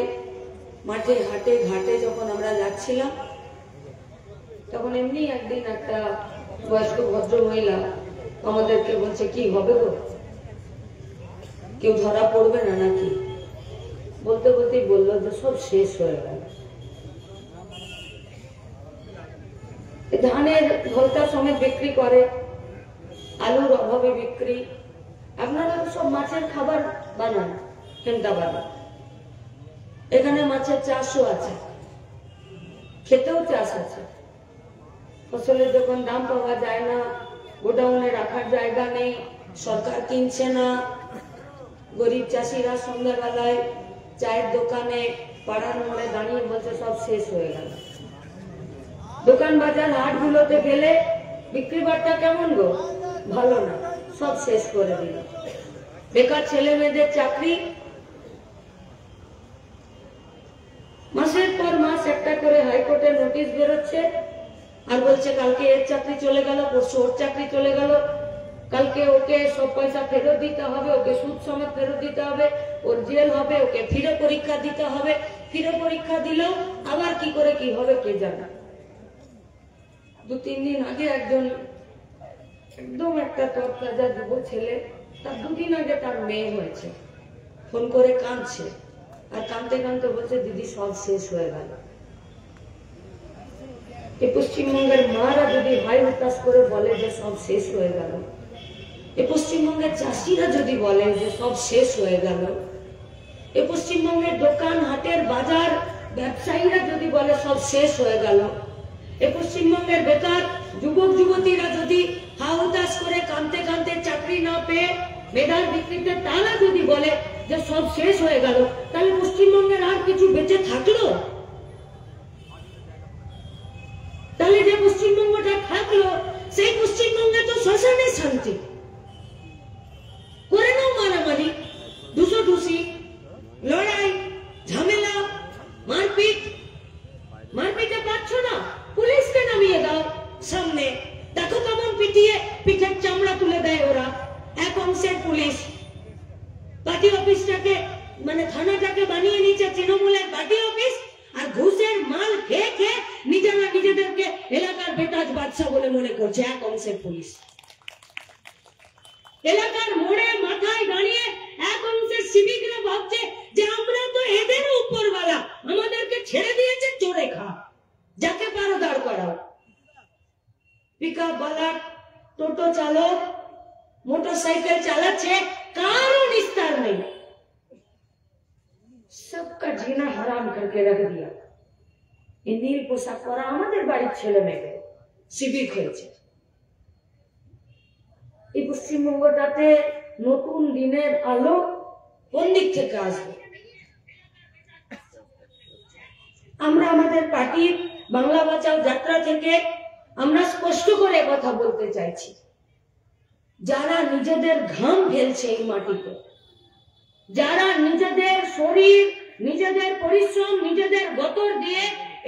মাঠে, হাটে, ঘাটে যখন আমরা যাচ্ছিলাম, তখন এমনি একদিন একটা বয়স্ক ভদ্র মহিলা আমাদেরকে বলছে, কি হবে গো, কেউ ধরা পড়বে না নাকি? বলতে বলতেই বললো যে সব শেষ হয়ে গেল। ধানের ঘোলটা সমেত বিক্রি করে, আলুর অভাবে বিক্রি। আপনারা তো সব মাছের খাবার বানান, হেমদাবাদে। এখানে মাছের চাষও আছে, খেতেও চাষ আছে। ফসলের যখন দাম পাওয়া যায় না, গোডাউনে রাখার জায়গা নেই, সরকার কিনছে না, গরিব চাষিরা সন্ধ্যাবেলায় চায়ের দোকানে, পাড়ার মোড়ে দাঁড়িয়ে বলছে সব শেষ হয়ে গেল। দোকান বাজার হাটগুলোতে গেলে বিক্রি বাট্টা কেমন গো, ভালো না, সব শেষ করে দিল। বেকার ছেলে মেয়েদের চাকরি, মাসের পর মাস একটা করে হাইকোর্টের নোটিশ বেরোচ্ছে, আর বলছে কালকে এর চাকরি চলে গেল, পরশু ওর চাকরি চলে গেল, কালকে ওকে সব পয়সা ফেরত দিতে হবে, ওকে সুদ সমেত ফেরত দিতে হবে, ওর জেল হবে, ওকে ফিরে পরীক্ষা দিতে হবে। ফিরে পরীক্ষা দিলেও আবার কি করে কি হবে কে জানে। 2-3 দিন আগে একজন একদম একটা তরতাজা যুব ছেলে, তার 2 দিন আগে তার মেয়ে হয়েছে, ফোন করে কাঁদছে, আর কাঁদতে কাঁদতে বলছে দিদি সব শেষ হয়ে গেল। এই পশ্চিমবঙ্গের মারা যদি হাই হতাশ করে বলে যে সব শেষ হয়ে গেল, এই পশ্চিমবঙ্গের চাষিরা যদি বলে যে সব শেষ হয়ে গেল, এই পশ্চিমবঙ্গের দোকান, হাটের, বাজার ব্যবসায়ীরা যদি বলে সব শেষ হয়ে গেল, এই পশ্চিমবঙ্গের বেকার যুবক যুবতীরা যদি হা হতাশ করে কাঁদতে কাঁদতে চাকরি না পেয়ে মেধার ভিত্তিতে তারা যদি বলে যে সব শেষ হয়ে গেল, তাহলে পশ্চিমবঙ্গের আর কিছু বেঁচে থাকলো? তাহলে যে পশ্চিমবঙ্গটা থাকলো, সেই পশ্চিমবঙ্গে তো শ্মশানে শান্তি। করে নাও মারামারি, ধুসোধুসি, লড়াই, ঝামেলা, মারপিট। মারপিটে পাচ্ছ না, পুলিশকে নামিয়ে দাও সামনে, দেখো কেমন পিটিয়ে পিঠের চামড়া তুলে দেয় ওরা। এক অংশের পুলিশ পার্টি অফিসটাকে, মানে থানাটাকে বানিয়ে নিয়েছে তৃণমূলের পার্টি অফিস, আর ঘুষের মাল খেয়ে খেয়ে নিজেরা নিজেদেরকে এলাকার বেতাজ বাদশা বলে মনে করছে এক অংশের পুলিশ। এলাকার মোড়ে মাথায় দাঁড়িয়ে এক অংশের সিভিকরা ভাবছে যে আমরা তো এদেরও উপরওয়ালা, আমাদেরকে ছেড়ে দিয়েছে চোরে খা, যাকে পারো দাঁড় করাও। পিকআপ বালা, টোটো চালক, মোটরসাইকেল চালাচ্ছে, কারো নিস্তার নেই, सबका जीना हराम करके रख दिया। ये নীল পোশাক পরা আমাদের বাড়ির ছেলে মেয়েদের সিভিক হয়েছে। এই পশ্চিমবঙ্গটাতে নতুন দিনের আলো কোন দিক থেকে আসবে? আমরা আমাদের পার্টির বাংলা বাঁচাও যাত্রা থেকে আমরা স্পষ্ট করে কথা বলতে চাইছি, যারা নিজেদের ঘাম ফেলছে এই মাটিতে, যারা নিজেদের শরীর, নিজেদের পরিশ্রম, নিজেদের গতর দিয়ে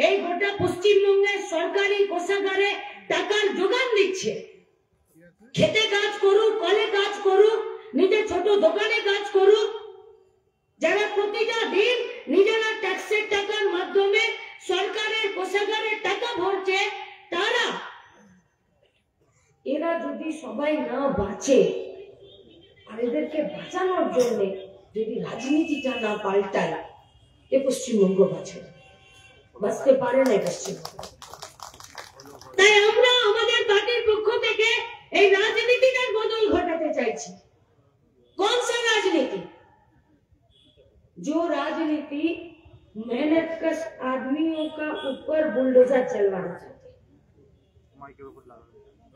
এই গোটা পশ্চিমবঙ্গের সরকারি কোষাগারে টাকার যোগান দিচ্ছে, খেতে কাজ করুক, কলে কাজ করুক, নিজের ছোট দোকানে কাজ করুক, যারা প্রতিটা দিন নিজেরা ট্যাক্সের টাকার মাধ্যমে সরকারের কোষাগারে টাকা ভরছে, তারা, এরা যদি সবাই না বাঁচে, আর এদেরকে বাঁচানোর জন্য যদি রাজনীতিটা না পাল্টায়, এ পশ্চিমবঙ্গ বাঁচতে পারে না পশ্চিমবঙ্গ। তাই আমরা আমাদের পার্টির পক্ষ থেকে এই রাজনীতিটার বদল ঘটাতে চাইছি। কোন সা রাজনীতি? जो राजनीति मेहनतकश आदमियों का ऊपर बुलडोजर चलवाना चाहते,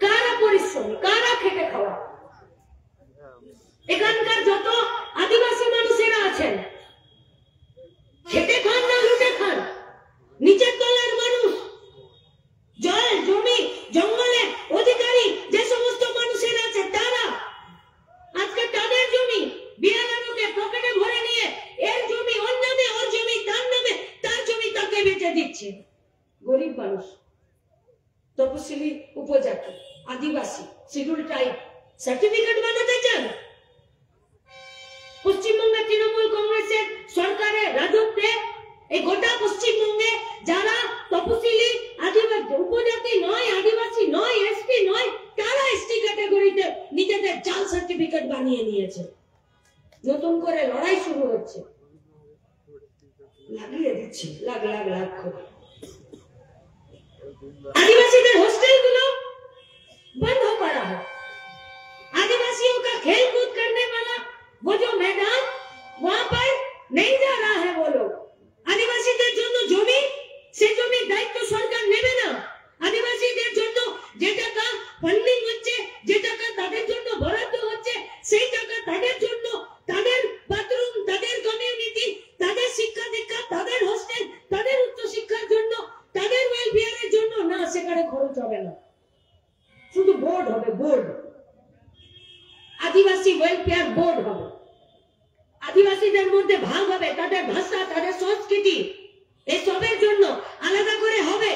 কারা পরিশ্রমী, কারা খেটে খাওয়া। এখানকার যত আদিবাসী মানুষেরা আছেন, খেটে খান না লুটে খান, নিচের তলার মানুষ, জল জমি জঙ্গলের অধিকারী যে সমস্ত মানুষেরা আছে, তারা আজকে তাদের জমি বিয়ানাকে পকেটে ভরে নিয়ে এর জমি ওর নামে, ওর জমি তার নামে, তার জমি তাকে বেচে দিচ্ছে। গরিব মানুষ, তপশিলি উপজাতি, আদিবাসী, শিডিউল ট্রাইব সার্টিফিকেট বানাতে চান। পশ্চিমবঙ্গে তৃণমূল কংগ্রেসের সরকারের রাজত্বে এই গোটা পশ্চিমবঙ্গে যারা তপশিলি আদিবাসী উপজাতি নয়, আদিবাসী নয়, এসটি নয়, তারা এসটি ক্যাটাগরিতে নিজেদের জাল সার্টিফিকেট বানিয়ে নিয়েছে। নতুন করে লড়াই শুরু হচ্ছে, লাগিয়ে দিচ্ছে লাখ লাখ লাখ করে। आदिवासीদের हॉस्टलগুলো बंद हो पा रहा है। आदिवासियों का खेल कूद करने वाला वो जो मैदान, वहां पर नहीं जा रहा है वो लोग। आदिवासीদের জন্য জমি, সে জমির দায়িত্ব সরকার নেবে না। আদিবাসীদের জন্য যে টাকা ফান্ডিং হচ্ছে, যে টাকা তাদের জন্য বরাদ্দ হচ্ছে, সেই টাকা তাদের জন্য, তাদের বাথরুম, তাদের কমিউনিটি, তাদের শিক্ষা দীক্ষা, তাদের হস্টেল, তাদের উচ্চ শিক্ষার জন্য, তাদের ওয়েলফেয়ারের জন্য না, সেখানে খরচ হবে না। শুধু বোর্ড হবে, বোর্ড, আদিবাসী ওয়েলফেয়ার বোর্ড হবে। আদিবাসীদের মধ্যে ভাগ হবে, তাদের ভাষা, তাদের সংস্কৃতি, এসবের জন্য আলাদা করে হবে।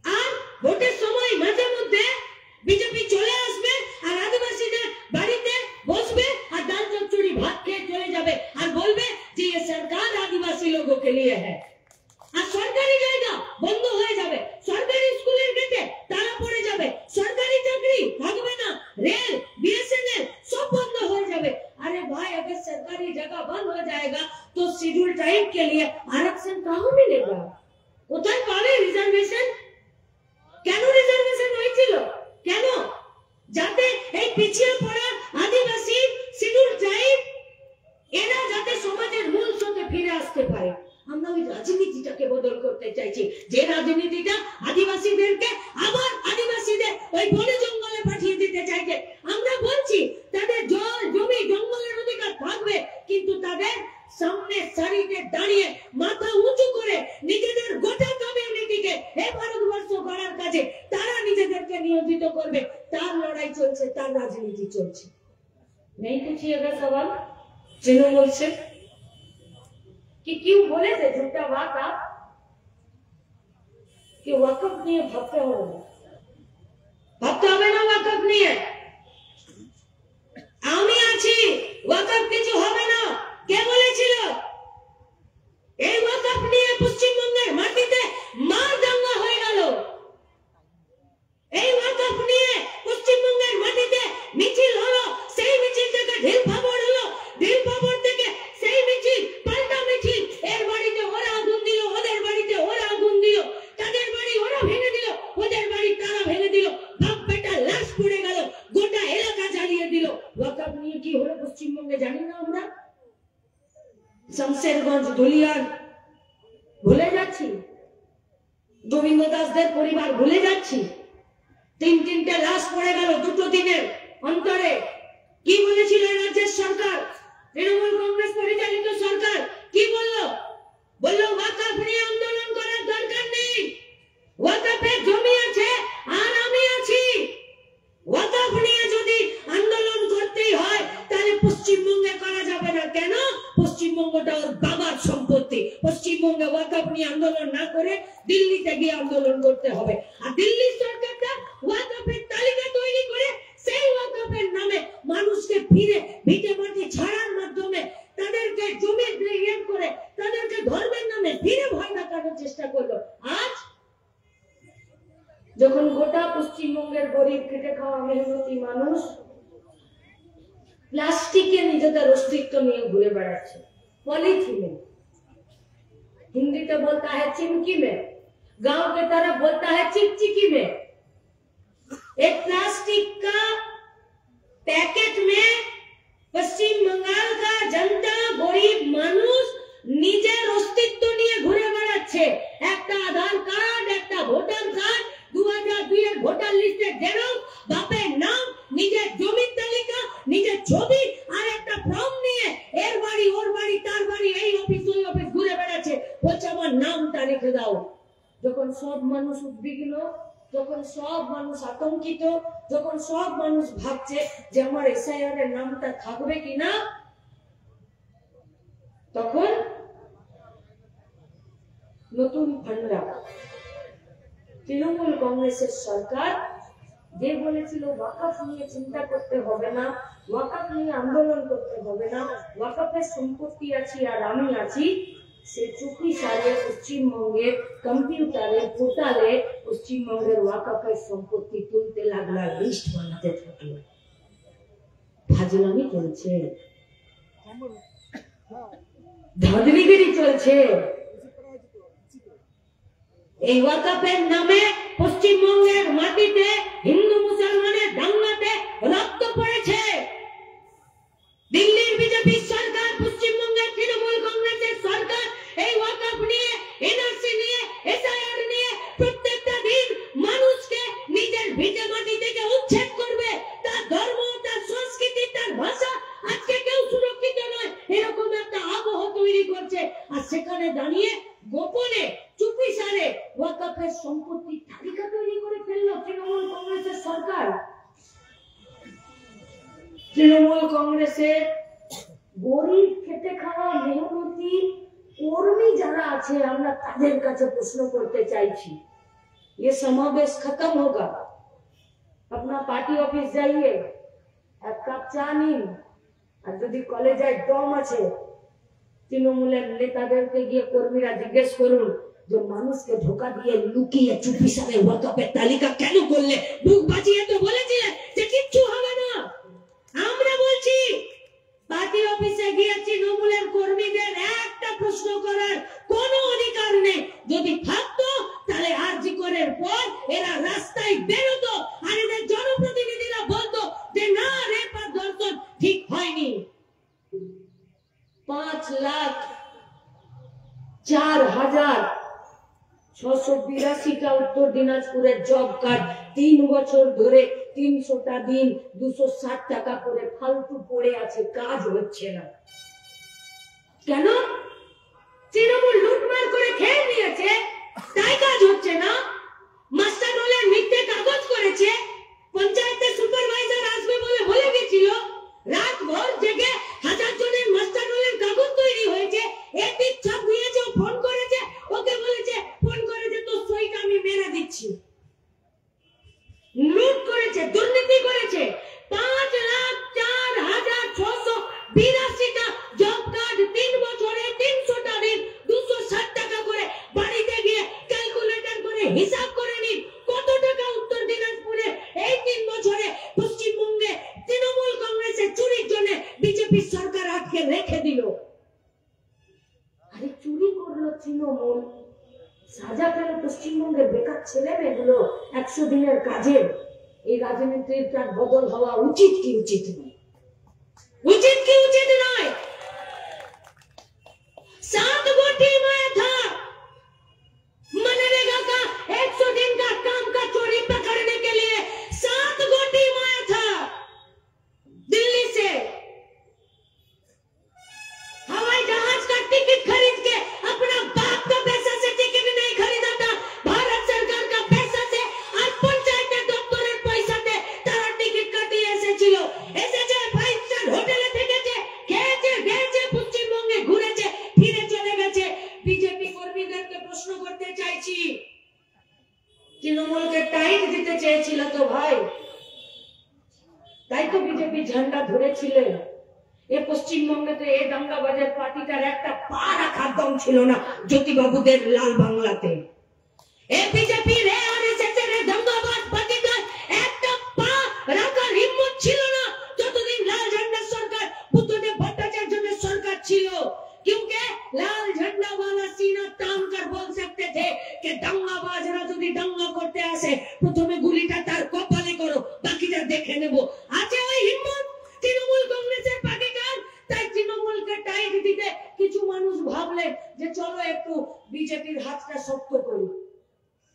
আর ভোটের সময় মাঝে মধ্যে বিজেপি চলে আসবে আর আদিবাসীদের বাড়িতে বসবে আর ডাল চচ্চড়ি ভাত খেয়ে চলে যাবে আর বলবে যে ये सरकार आदिवासी लोगों के लिए है। আর সরকারি জায়গা বন্ধ হয়ে যাবে, সরকারি স্কুলের গেটে তালা পড়ে যাবে, সরকারি চাকরি থাকবে না, রেল, बीएसएनएल सब बंद हो जाए। अरे भाई, अगर सरकारी जगह बंद हो जाएगा तो शेड्यूल ट्राइब के लिए आरक्षण कहाँ मिलेगा? কোথায় পাবে রিজার্ভেশন? কেন রিজার্ভেশন হয়েছিল? কেন? যাতে এই পিছিয়ে পড়া আদিবাসী, শিডিউল ট্রাইব এরা যাতে সমাজের মূল স্রোতে ফিরে আসতে পারে। আমরা ওই রাজনীতিটাকে বদল করতে চাইছি, যে রাজনীতিটা আদিবাসীদেরকে আবার আদিবাসীদের ওই বনে জঙ্গলে পাঠিয়ে দিতে চাইছে। আমরা বলছি তাদের জল জমি জঙ্গলের অধিকার থাকবে, কিন্তু তাদের সামনে সারিতে দাঁড়িয়ে মাথা উঁচু করে নিজেদের গোটা কমিউনিটিকে এই ভারতবর্ষ গড়ার কাজে তারা নিজেদেরকে নিয়োজিত করবে। তার লড়াই চলছে, তার রাজনীতি চলছে। নেই पूछिएगा सवाल तृणमूल से कि क्यों बोले थे झूठा वादा कि वकफ নিয়ে ভাবতে হবে না, ভাবতে হবে না ওয়াকফ নিয়ে। আমি আছি, ওয়াকফ কিছু হবে না। কে বলেছিল? এই ওয়াকফ নিয়ে পশ্চিমবঙ্গের মাটিতে মার দাঙ্গা হয়ে গেল। এই ওয়াকফ নিয়ে পশ্চিমবঙ্গের মাটিতে মিছিল হলো, সেই মিছিল থেকে ঢিল ফাবড় হলো, ঢিল ফাবড় থেকে সেই মিছিল পাল্টা মিছিল। এর বাড়িতে ওরা আগুন দিল, ওদের বাড়িতে ওরা আগুন দিল, তাদের বাড়ি ওরা ভেঙে দিল, ওদের বাড়ি তারা ভেঙে দিল, বাপ বেটা লাশ পড়ে গেল, গোটা এলাকা জ্বালিয়ে দিল। ওয়াকফ নিয়ে কি হলো পশ্চিমবঙ্গে জানি না আমরা? শমশেরগঞ্জ, ধুলিয়ান ভুলে যাচ্ছি, গোবিন্দ দাসদের পরিবার ভুলে যাচ্ছি। তিনটে লাশ পড়ে গেল দুটো দিনের অন্তরে। কি বলেছিল রাজ্যের সরকার, তৃণমূল কংগ্রেস পরিচালিত সরকার? কি বললো? বললো ওয়াকফ নিয়ে আন্দোলন করার দরকার নেই, ওয়াকফের জমি আছে আর আমি আছি। ওয়াকফ নিয়ে যদি আন্দোলন করতেই হয় তাহলে পশ্চিমবঙ্গে করা যাবে না। কেন? পশ্চিমবঙ্গটা ওর বাবার সম্পত্তি। পশ্চিমবঙ্গে ওয়াকফ নিয়ে আন্দোলন না করে দিল্লিতে গিয়ে আন্দোলন করতে হবে। আর দিল্লির সরকারটা ওয়াকফের তালিকা তৈরি করে সেই ওয়াকফের নামে মানুষকে ফিরে ভিটে মাটি ছাড়ার মাধ্যমে তাদেরকে জমি ইয়ে করে তাদেরকে ধর্মের নামে ফিরে ভয় দেখানোর চেষ্টা করলো। আজ যখন গোটা পশ্চিমবঙ্গের গরিব খেটে খাওয়া মেহনতি মানুষ প্লাস্টিকে নিজেদের অস্তিত্ব নিয়ে ঘুরে বেড়াচ্ছে, पॉलीथीन, हिंदी तो बोलता है चिमकी में, गांव के तरफ बोलता है चिकचिकी में। एक प्लास्टिक का पैकेट में पश्चिम बंगाल का जनता, गरीब मानुष নিজের অস্তিত্ব নিয়ে ঘুরে বেড়াচ্ছে। একটা আধার কার্ড, একটা ভোটার কার্ড, 2002 এর ভোটার লিস্টের জেরক্স, বাপের নাম, নিজের জমির তালিকা, নিজের ছবি আর একটা ফর্ম নিয়ে এর বাড়ি ওর বাড়ি তার বাড়ি এই অফিস ওই অফিস ঘুরে বেড়াচ্ছে, বলছে আমার নামটা রেখে দাও। যখন সব মানুষ উদ্বিগ্ন, যখন সব মানুষ আতঙ্কিত, যখন সব মানুষ ভাবছে যে আমার এসআইআর এর নামটা থাকবে কিনা, তখন নতুন ফান্ডরা তৃণমূল কংগ্রেসের সরকার যে বলেছিল ওয়াকফ নিয়ে চিন্তা করতে হবে না, ওয়াকফ নিয়ে আন্দোলন করতে হবে না, ওয়াকফের সম্পত্তি আছে আর আমি আছি, সে চুপি সারে পশ্চিমবঙ্গের কম্পিউটারে পোর্টালে পশ্চিমবঙ্গের ওয়াকফের সম্পত্তি তুলতে লাগলো, লিস্ট বানাতে থাকলো। ফাজলামি চলছে, ধাঁধলিগিরি চলছে। এই ওয়াকফের নামে পশ্চিমবঙ্গের মাটিতে হিন্দু মুসলমানের দাঙ্গাতে রক্ত পড়েছে। দিল্লির বিজেপি সরকার, পশ্চিমবঙ্গের তৃণমূল কংগ্রেসের সরকার এই ওয়াকফ নিয়ে, এনআরসি নিয়ে, এসআইআর নিয়ে প্রত্যেকটা দিন মানুষকে নিজের ভিটে মাটি থেকে উচ্ছেদ করবে। তার ধর্ম, তার সংস্কৃতি, তার ভাষা আজকে কেউ সুরক্ষিত নয়, এরকম একটা আবহ তৈরি করছে। আর সেখানে দাঁড়িয়ে গোপনে চুপি সারে ওয়াকফের সম্পত্তির তালিকা তৈরি করে ফেললো তৃণমূল কংগ্রেসের সরকার। তৃণমূল কংগ্রেসের গরিব খেটে খাওয়া মেহনতি কর্মী যারা আছে, আমরা তাদের কাছে প্রশ্ন করতে চাইছি, ये समावेश खत्म होगा, अपना पार्टी ऑफिस जाइए, एक कप चा নিন, আর যদি কলেজে দম আছে তৃণমূলের নেতাদেরকে গিয়ে কর্মীরা জিজ্ঞেস করুন যে মানুষকে ধোকা দিয়ে লুকিয়ে চুপি সারে ওয়াকফের তালিকা কেন করলে? বুক বাজিয়ে তো বলেছিলেন যে কিচ্ছু হবে না। আমরা বলছি পার্টি অফিসে গিয়ে তৃণমূলের কর্মীদের একটা প্রশ্ন করার কোনো অধিকার নেই। যদি থাকতো তাহলে আরজি করার পর এরা রাস্তায় বেরোতো আর এদের জনপ্রতিনিধিরা বলতো যে না, রেপ আর ধর্ষণ ঠিক হয়নি। 5,04,682টা উত্তর দিনাজপুরের জব কার্ড 3 বছর ধরে 300টা দিন 260 টাকা করে ফালতু পড়ে আছে, কাজ হচ্ছে না। কেন? তৃণমূল লুটমার করে খেয়ে নিয়েছে, তাই কাজ হচ্ছে না। মাস্টার রোলের মিথ্যে কাগজ করেছে, পঞ্চায়েতের সুপারভাইজার আসবে বলে বলে গেছিল, রাত ভর জেগে 1000 জনের মাস্টার রোলের কাগজ তৈরি হয়েছে, এপিক ছাপ দিয়েছে, ফোন করেছে, ওকে বলেছে ফোন করেছে তো সইটা আমি মেরে দিচ্ছি। লুট করেছে, দুর্নীতি করেছে। 5,04,682টা জব কার্ড 3 বছরে 300টা দিন 260 টাকা করে বাড়িতে গিয়ে ক্যালকুলেটর করে হিসাব করে নিন কত টাকা উত্তর দিনাজপুরে এই 3 বছরে পশ্চিমবঙ্গে তৃণমূল কংগ্রেসের চুরির জন্য বিজেপি সরকার আটকে রেখে দিল। আরে চুরি করলো তৃণমূল, সাজা পেল পশ্চিমবঙ্গের বেকার ছেলে মেয়েগুলো 100 দিনের কাজে। এই রাজনীতির বদল হওয়া উচিত কি উচিত নয়? उचित की उचित नहीं। 7 गोटी में था मनरेगा का 100 दिन का काम का चोरी पकड़ने के लिए 7 गोटी में था दिल्ली से। हवाई जहाज का टिकट खरीद के अपना बाप का पैसा से टिकट नहीं खरीदा था, भारत सरकार का पैसा से और पंचायत दफ्तर पैसा से तारा टिकट काटी ऐसे चिलो ऐसे जो 5 स्टार হোটেলে থেকেছে, খেয়েছে, গেছে, পশ্চিমবঙ্গে ঘুরেছে, ফিরে চলে গেছে। বিজেপি কর্মীদেরকে প্রশ্ন করতে চাইছি, তৃণমূলকে টাইট দিতে চেয়েছিল তো ভাই, তাই তো বিজেপি ঝান্ডা ধরেছিলেন। এ পশ্চিমবঙ্গে তো এই দাঙ্গাবাজের পার্টিটার একটা পা রাখার দম ছিল না জ্যোতিবাবুদের লাল বাংলাতে। এ বিজেপি রে আর এসএসএর দাঙ্গাবাজ পার্টিটার একটা পা রাখার হিম্মত ছিল না যতদিন লাল ঝান্ডার সরকার বুদ্ধদেব ভট্টাচার্যের সরকার ছিল। क्योंकि लाल झंडा वाला सीना तान कर बोल सकते थे कि दंगाबाजरा যদি दंगा করতে আসে প্রথমে গুলিটা তার কপালে করো, বাকিটা দেখে নেব। আছে ওই হিম্মত তৃণমূল কংগ্রেসের পার্টিটার? তাই তৃণমূলকে টাইট দিতে কিছু মানুষ ভাবলে শক্ত করি।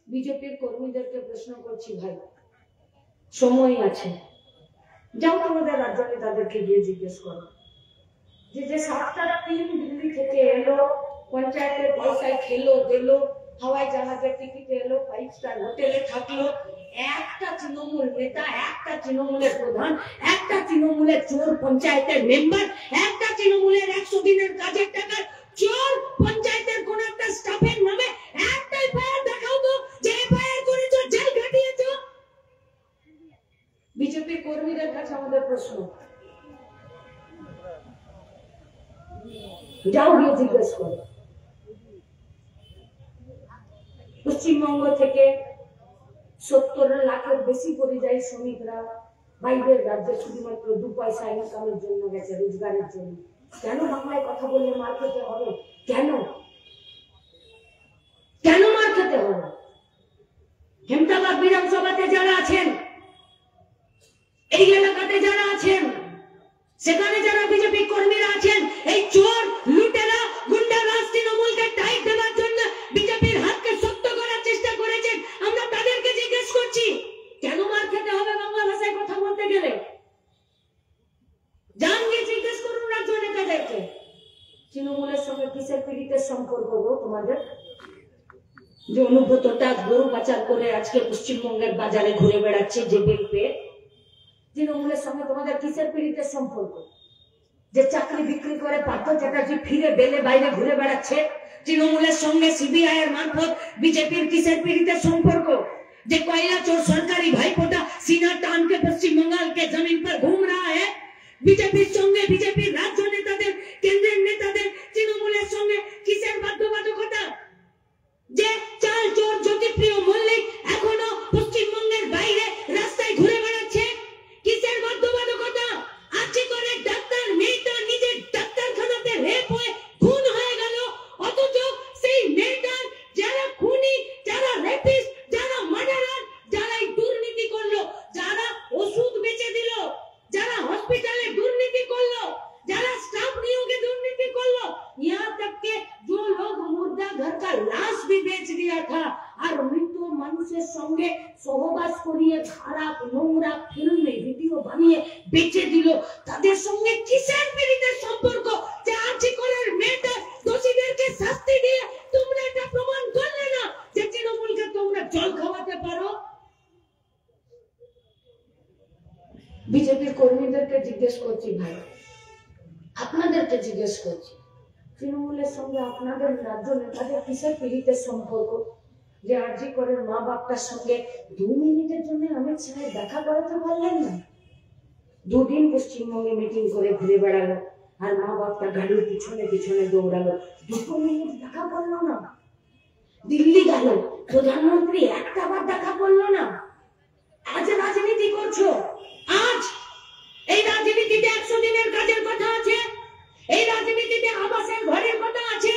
বিজেপির কর্মীদেরকে প্রশ্ন করছি, ভাই সময় আছে, যাও তোমাদের রাজ্য নেতাদেরকে গিয়ে জিজ্ঞেস করো যে 7টা টিম দিল্লি থেকে এলো, পঞ্চায়েতের পয়সায় খেলো দিলো, হাওয়াই জাহাজের টিকিটে এলো, 5 স্টার হোটেলে থাকলো, একটা তৃণমূল নেতা, একটা তৃণমূলের প্রধান, একটা তৃণমূলের চোর পঞ্চায়েতের মেম্বার, একটা তৃণমূলের 100 দিনের কাজের টাকার চোর পঞ্চায়েতের কোন একটা স্টাফের নামে একটা এফআইআর দেখাও তো, যে এফআইআর করেছো, জেল খাটিয়েছো। বিজেপি কর্মীদের কাছে আমাদের প্রশ্ন, যাও গিয়ে জিজ্ঞেস করো। পশ্চিমবঙ্গ থেকে 70 লাখের বেশি পরিযায়ী শ্রমিকরা বাইরের রাজ্যে শুধুমাত্র 2 পয়সা ইনকামের জন্য গেছে, রোজগারের জন্য। কেন বাংলায় কথা বললে মার খেতে হবে? কেন কেন মার খেতে হবে? হেমতাবাদ বিধানসভাতে যারা আছেন, এই এলাকাতে যারা আছেন, সেখানে যারা বিজেপি কর্মীরা আছেন, এই চোর লুটেরা গুন্ডারাজ তৃণমূলকে টাইট দেওয়ার জন্য বিজেপির হাতকে শক্ত করার চেষ্টা করেছেন। আমরা তাদেরকে জিজ্ঞেস করছি, কেন মার খেতে হবে বাংলা ভাষায় কথা বলতে গেলে? জান গিয়ে জিজ্ঞেস করুন রাজ্য নেতাদেরকে। তৃণমূলের সঙ্গে কিসের পীড়িতের সম্পর্ক গো তোমাদের? যে অনুব্রতটা গরু পাচার করে আজকে পশ্চিমবঙ্গের বাজারে ঘুরে বেড়াচ্ছে যে বেল পেয়ে, তৃণমূলের সঙ্গে তোমাদের কিসের পীড়িতের সম্পর্ক? যে চাকরি বিক্রি করে পার্থ চ্যাটার্জি ফিরে বেলে বাইরে ঘুরে বেড়াচ্ছে, তৃণমূলের সঙ্গে সিবিআই এর মারফত বিজেপির কিসের পীড়িতের সম্পর্ক? যে कोयला चोर सरकारी भाईपोटा सीना तान के पश्चिम बंगाल के जमीन पर घूम रहा है, बीजेपी संगे बीजेपी राज्य नेताদের কেন্দ্রের নেতাদের তৃণমূলের সঙ্গে কিসের বাধ্যবাধকতা? যে চাল চোর জ্যোতিপ্রিয় মল্লিক এখনো পশ্চিমবঙ্গের বাইরে রাস্তায় ঘুরে বেড়াচ্ছে, কিসের বাধ্যবাধকতা? আছে করে ডাক্তার মেয়েটা নিজের ডাক্তারখানাতে রেপ হয়ে খুন হয়ে গেল, অথচ সেই মেয়েটার যারা খুনি, যারা রেপিস্ট, যারা মার্ডারার, যারা দুর্নীতি করলো, যারা ওষুধ বেচে দিল, যারা হসপিটালে দুর্নীতি করলো, যারা स्टाफ नियोगे दुर्नीति कर लो, यहाँ तक के जो लोग मुर्दा घर का लाश भी बेच दिया था और मृत মানুষের সঙ্গে সহবাস করিয়ে খারাপ নোংরা ফিল্মে ভিডিও বানিয়ে বেচে দিল, তাদের সঙ্গে কিসের পীড়িতের সম্পর্ক? যে আজকে করার মেয়েটা দোষীদেরকে শাস্তি দিয়ে তোমরা এটা প্রমাণ করলে না যে তৃণমূলকে তোমরা জল খাওয়াতে পারো। বিজেপির কর্মীদেরকে জিজ্ঞেস করছি, ভাই আপনাদেরকে জিজ্ঞেস করছি, তৃণমূলের সঙ্গে আপনাদের রাজ্য নেতাদের কিসের পীড়িতের সম্পর্ক? যে আরজি করের মা বাপটার সঙ্গে 2 মিনিটের জন্য অমিত শাহের দেখা করাতে পারলেন না? 2 দিন পশ্চিমবঙ্গে মিটিং করে ঘুরে বেড়ালো আর মা বাপটা গাড়ির পিছনে পিছনে দৌড়ালো, 2 মিনিট দেখা করলো না। দিল্লি গেল, প্রধানমন্ত্রী একটা বার দেখা করলো না। আজ রাজনীতি করছো, আজ এই রাজনীতিতে 100 দিনের কাজের কথা আছে, এই রাজনীতিতে আবাসের ঘরের কথা আছে,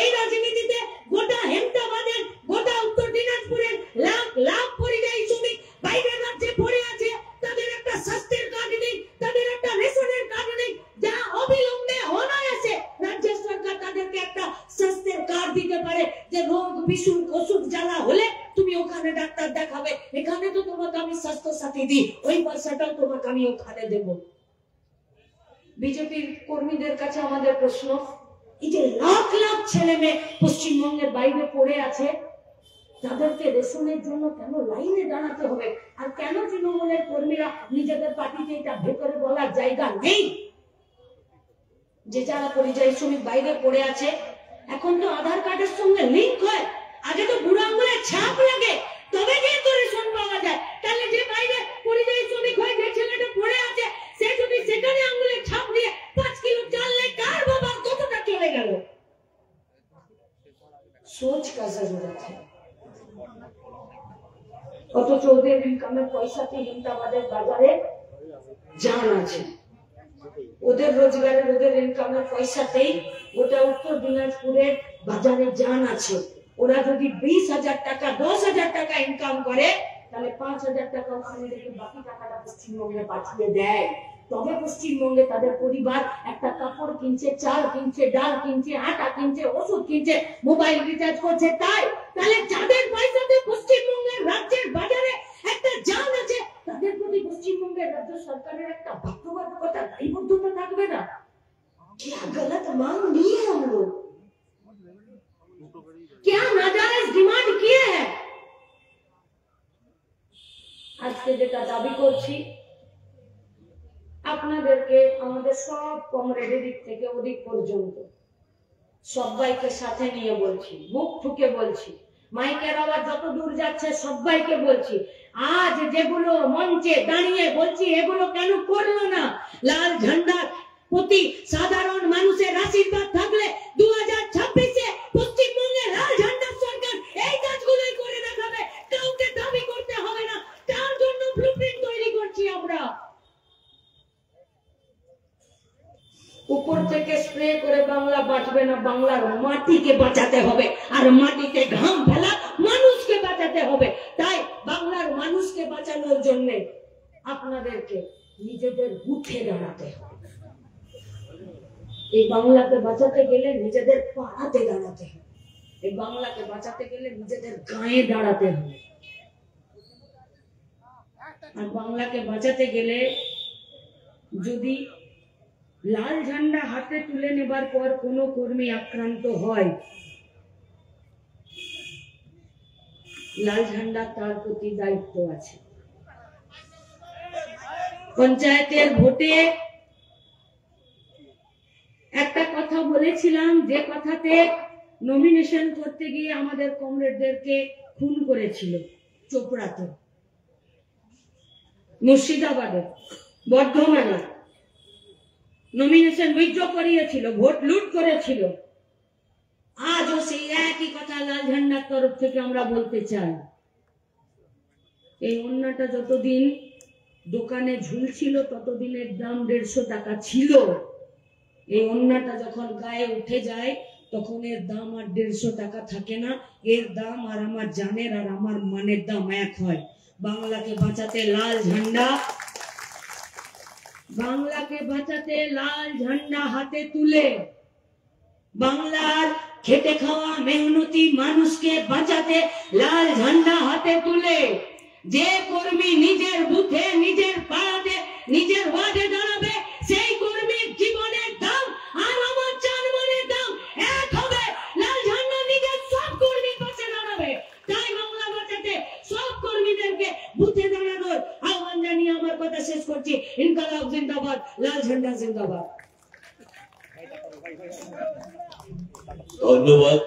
এই রাজনীতিতে গোটা হেমতাবাদের, গোটা উত্তর দিনাজপুরের লাখ লাখ পরিযায়ী শ্রমিক বাইরের রাজ্যে পড়ে আছে, তাদের একটা স্বাস্থ্যের কার্ড নেই, তাদের একটা রেশনের কার্ড নেই, যা অবিলম্বে অনায়াসে রাজ্য সরকার তাদেরকে একটা স্বাস্থ্যের কার্ড দিতে পারে, যে রোগ বিসুখ অসুখ জ্বালা হলে তুমি ওখানে ডাক্তার দেখাবে, এখানে তো তোমাকে আমি স্বাস্থ্য সাথী দিই, ওই পয়সাটাও তোমাকে আমি ওখানে দেব। বিজেপির কর্মীদের কাছে আমাদের প্রশ্ন, এই যে লাখ লাখ ছেলে মেয়ে পশ্চিমবঙ্গের বাইরে পড়ে আছে, তাদেরকে রেশনের জন্য কেন লাইনে দাঁড়াতে হবে? আর কেন তৃণমূলের কর্মীরা নিজেদের পার্টিতে এটা ভেতরে বলার জায়গা নেই যে যারা পরিযায়ী শ্রমিক বাইরে পড়ে আছে, এখন তো আধার কার্ডের সঙ্গে লিংক হয়, আগে তো বুড়ো আঙুলের ছাপ লাগে তবে গিয়ে তো রেশন পাওয়া যায়। তাহলে যে বাইরে পরিযায়ী শ্রমিক হয়ে যে ছেলেটা পড়ে আছে, সে যদি সেখানে আঙুলের ছাপ দিয়ে 5 কিলো চাল নেয়, কার বাবার কতটা চলে গেল? সোচ কা জরুরত है। অথচ ওদের ইনকামের পয়সাতে হেমতাবাদের বাজারে জান আছে, ওদের রোজগারের, ওদের ইনকামের পয়সাতেই গোটা উত্তর দিনাজপুরের বাজারে জান আছে। ওরা যদি 20,000 টাকা 10,000 টাকা ইনকাম করে, তাহলে 5,000 টাকা ওখানে রেখে বাকি টাকাটা পশ্চিমবঙ্গে পাঠিয়ে দেয়। তবে পশ্চিমবঙ্গে তাদের পরিবার একটা কাপড় কিনছে, চাল কিনছে, ডাল কিনছে, আটা কিনছে, ওষুধ কিনছে, মোবাইল রিচার্জ করছে। তাহলে যাদের পয়সাতে পশ্চিমবঙ্গের রাজ্যের বাজারে একটা জান আছে, তাদের প্রতি পশ্চিমবঙ্গের রাজ্য সরকারের একটা বাধ্যবাধকতা, দায়বদ্ধতা থাকবে না? क्या गलत मांग नहीं है हम लोग? क्या नाजायज डिमांड किए हैं? আজকে যেটা দাবি করছি, আপনাদেরকে আমাদের সব কমরেডের দিক থেকে ওদিক পর্যন্ত সবাইকে সাথে নিয়ে বলছি, বুক ঠুকে বলছি, মাইকের আওয়াজ যত দূর যাচ্ছে সবাইকে বলছি, আজ যেগুলো মঞ্চে দাঁড়িয়ে বলছি এগুলো কেন করলো না? লাল ঝান্ডার প্রতি সাধারণ মানুষের আশীর্বাদ থাকলে 2026-এ পশ্চিমবঙ্গে লাল ঝান্ডার সরকার এই কাজগুলোই করে দেখাবে। কাউকে দাবি করতে হবে না, তার জন্য ব্লুপ্রিন্ট তৈরি করছি আমরা। উপর থেকে স্প্রে করে বাংলা বাঁচবে না, বাংলার মাটিকে বাঁচাতে হবে, আর মাটিতে ঘাম ফেলা মানুষকে বাঁচাতে হবে। তাই বাংলার মানুষকে বাঁচানোর জন্য আপনাদেরকে নিজেদের বুথে দাঁড়াতে হবে। এই বাংলাকে বাঁচাতে গেলে নিজেদের পাড়াতে দাঁড়াতে হবে, এই বাংলাকে বাঁচাতে গেলে নিজেদের গায়ে দাঁড়াতে হবে। আর বাংলাকে বাঁচাতে গেলে যদি লাল ঝান্ডা হাতে তুলে নেবার পর কোনো কর্মী আক্রান্ত হয়, লাল ঝান্ডা তার প্রতি দায়িত্ব আছে। পঞ্চায়েতের ভোটে একটা কথা বলেছিলাম, যে কথাতে নমিনেশন করতে গিয়ে আমাদের কমরেডদেরকে খুন করেছিল চোপড়াতে, মুর্শিদাবাদে, বর্ধমানে নমিনেশন উইথড্র করিয়েছিল, ভোট লুট করেছিল। আজও সেই একই কথা লাল ঝান্ডার তরফ থেকে আমরা বলতে চাই। এই ওন্নাটা যতদিন দোকানে ঝুলছিল ততদিনের দাম 150 টাকা ছিল। এই ওন্নাটা যখন গায়ে উঠে যায় তখন এর দাম আর 150 টাকা থাকে না, এর দাম আর আমার জানের আর আমার মানের দাম এক হয়। বাংলাকে বাঁচাতে লাল ঝান্ডা, বাংলাকে বাঁচাতে লাল ঝান্ডা হাতে তুলে, বাংলার খেটে খাওয়া মেহনতি মানুষকে বাঁচাতে লাল ঝান্ডা হাতে তুলে, যে কর্মী নিজের বুথে, নিজের পাড়াতে, নিজের ওয়ার্ডে দাঁড়াবে, সেই কর্মীর জীবনের দাম আর আমার জানমালের দাম এক হবে। লাল ঝান্ডা নিজের সব কর্মীর পাশে দাঁড়াবে। তাই বাংলা বাঁচাতে সব কর্মীদেরকে বুথে দাঁড়ানোর আহ্বান জানিয়ে আমার কথা শেষ করছি। ইনকালাব জিন্দাবাদ, লাল ঝান্ডা জিন্দাবাদ। ধন্যবাদ।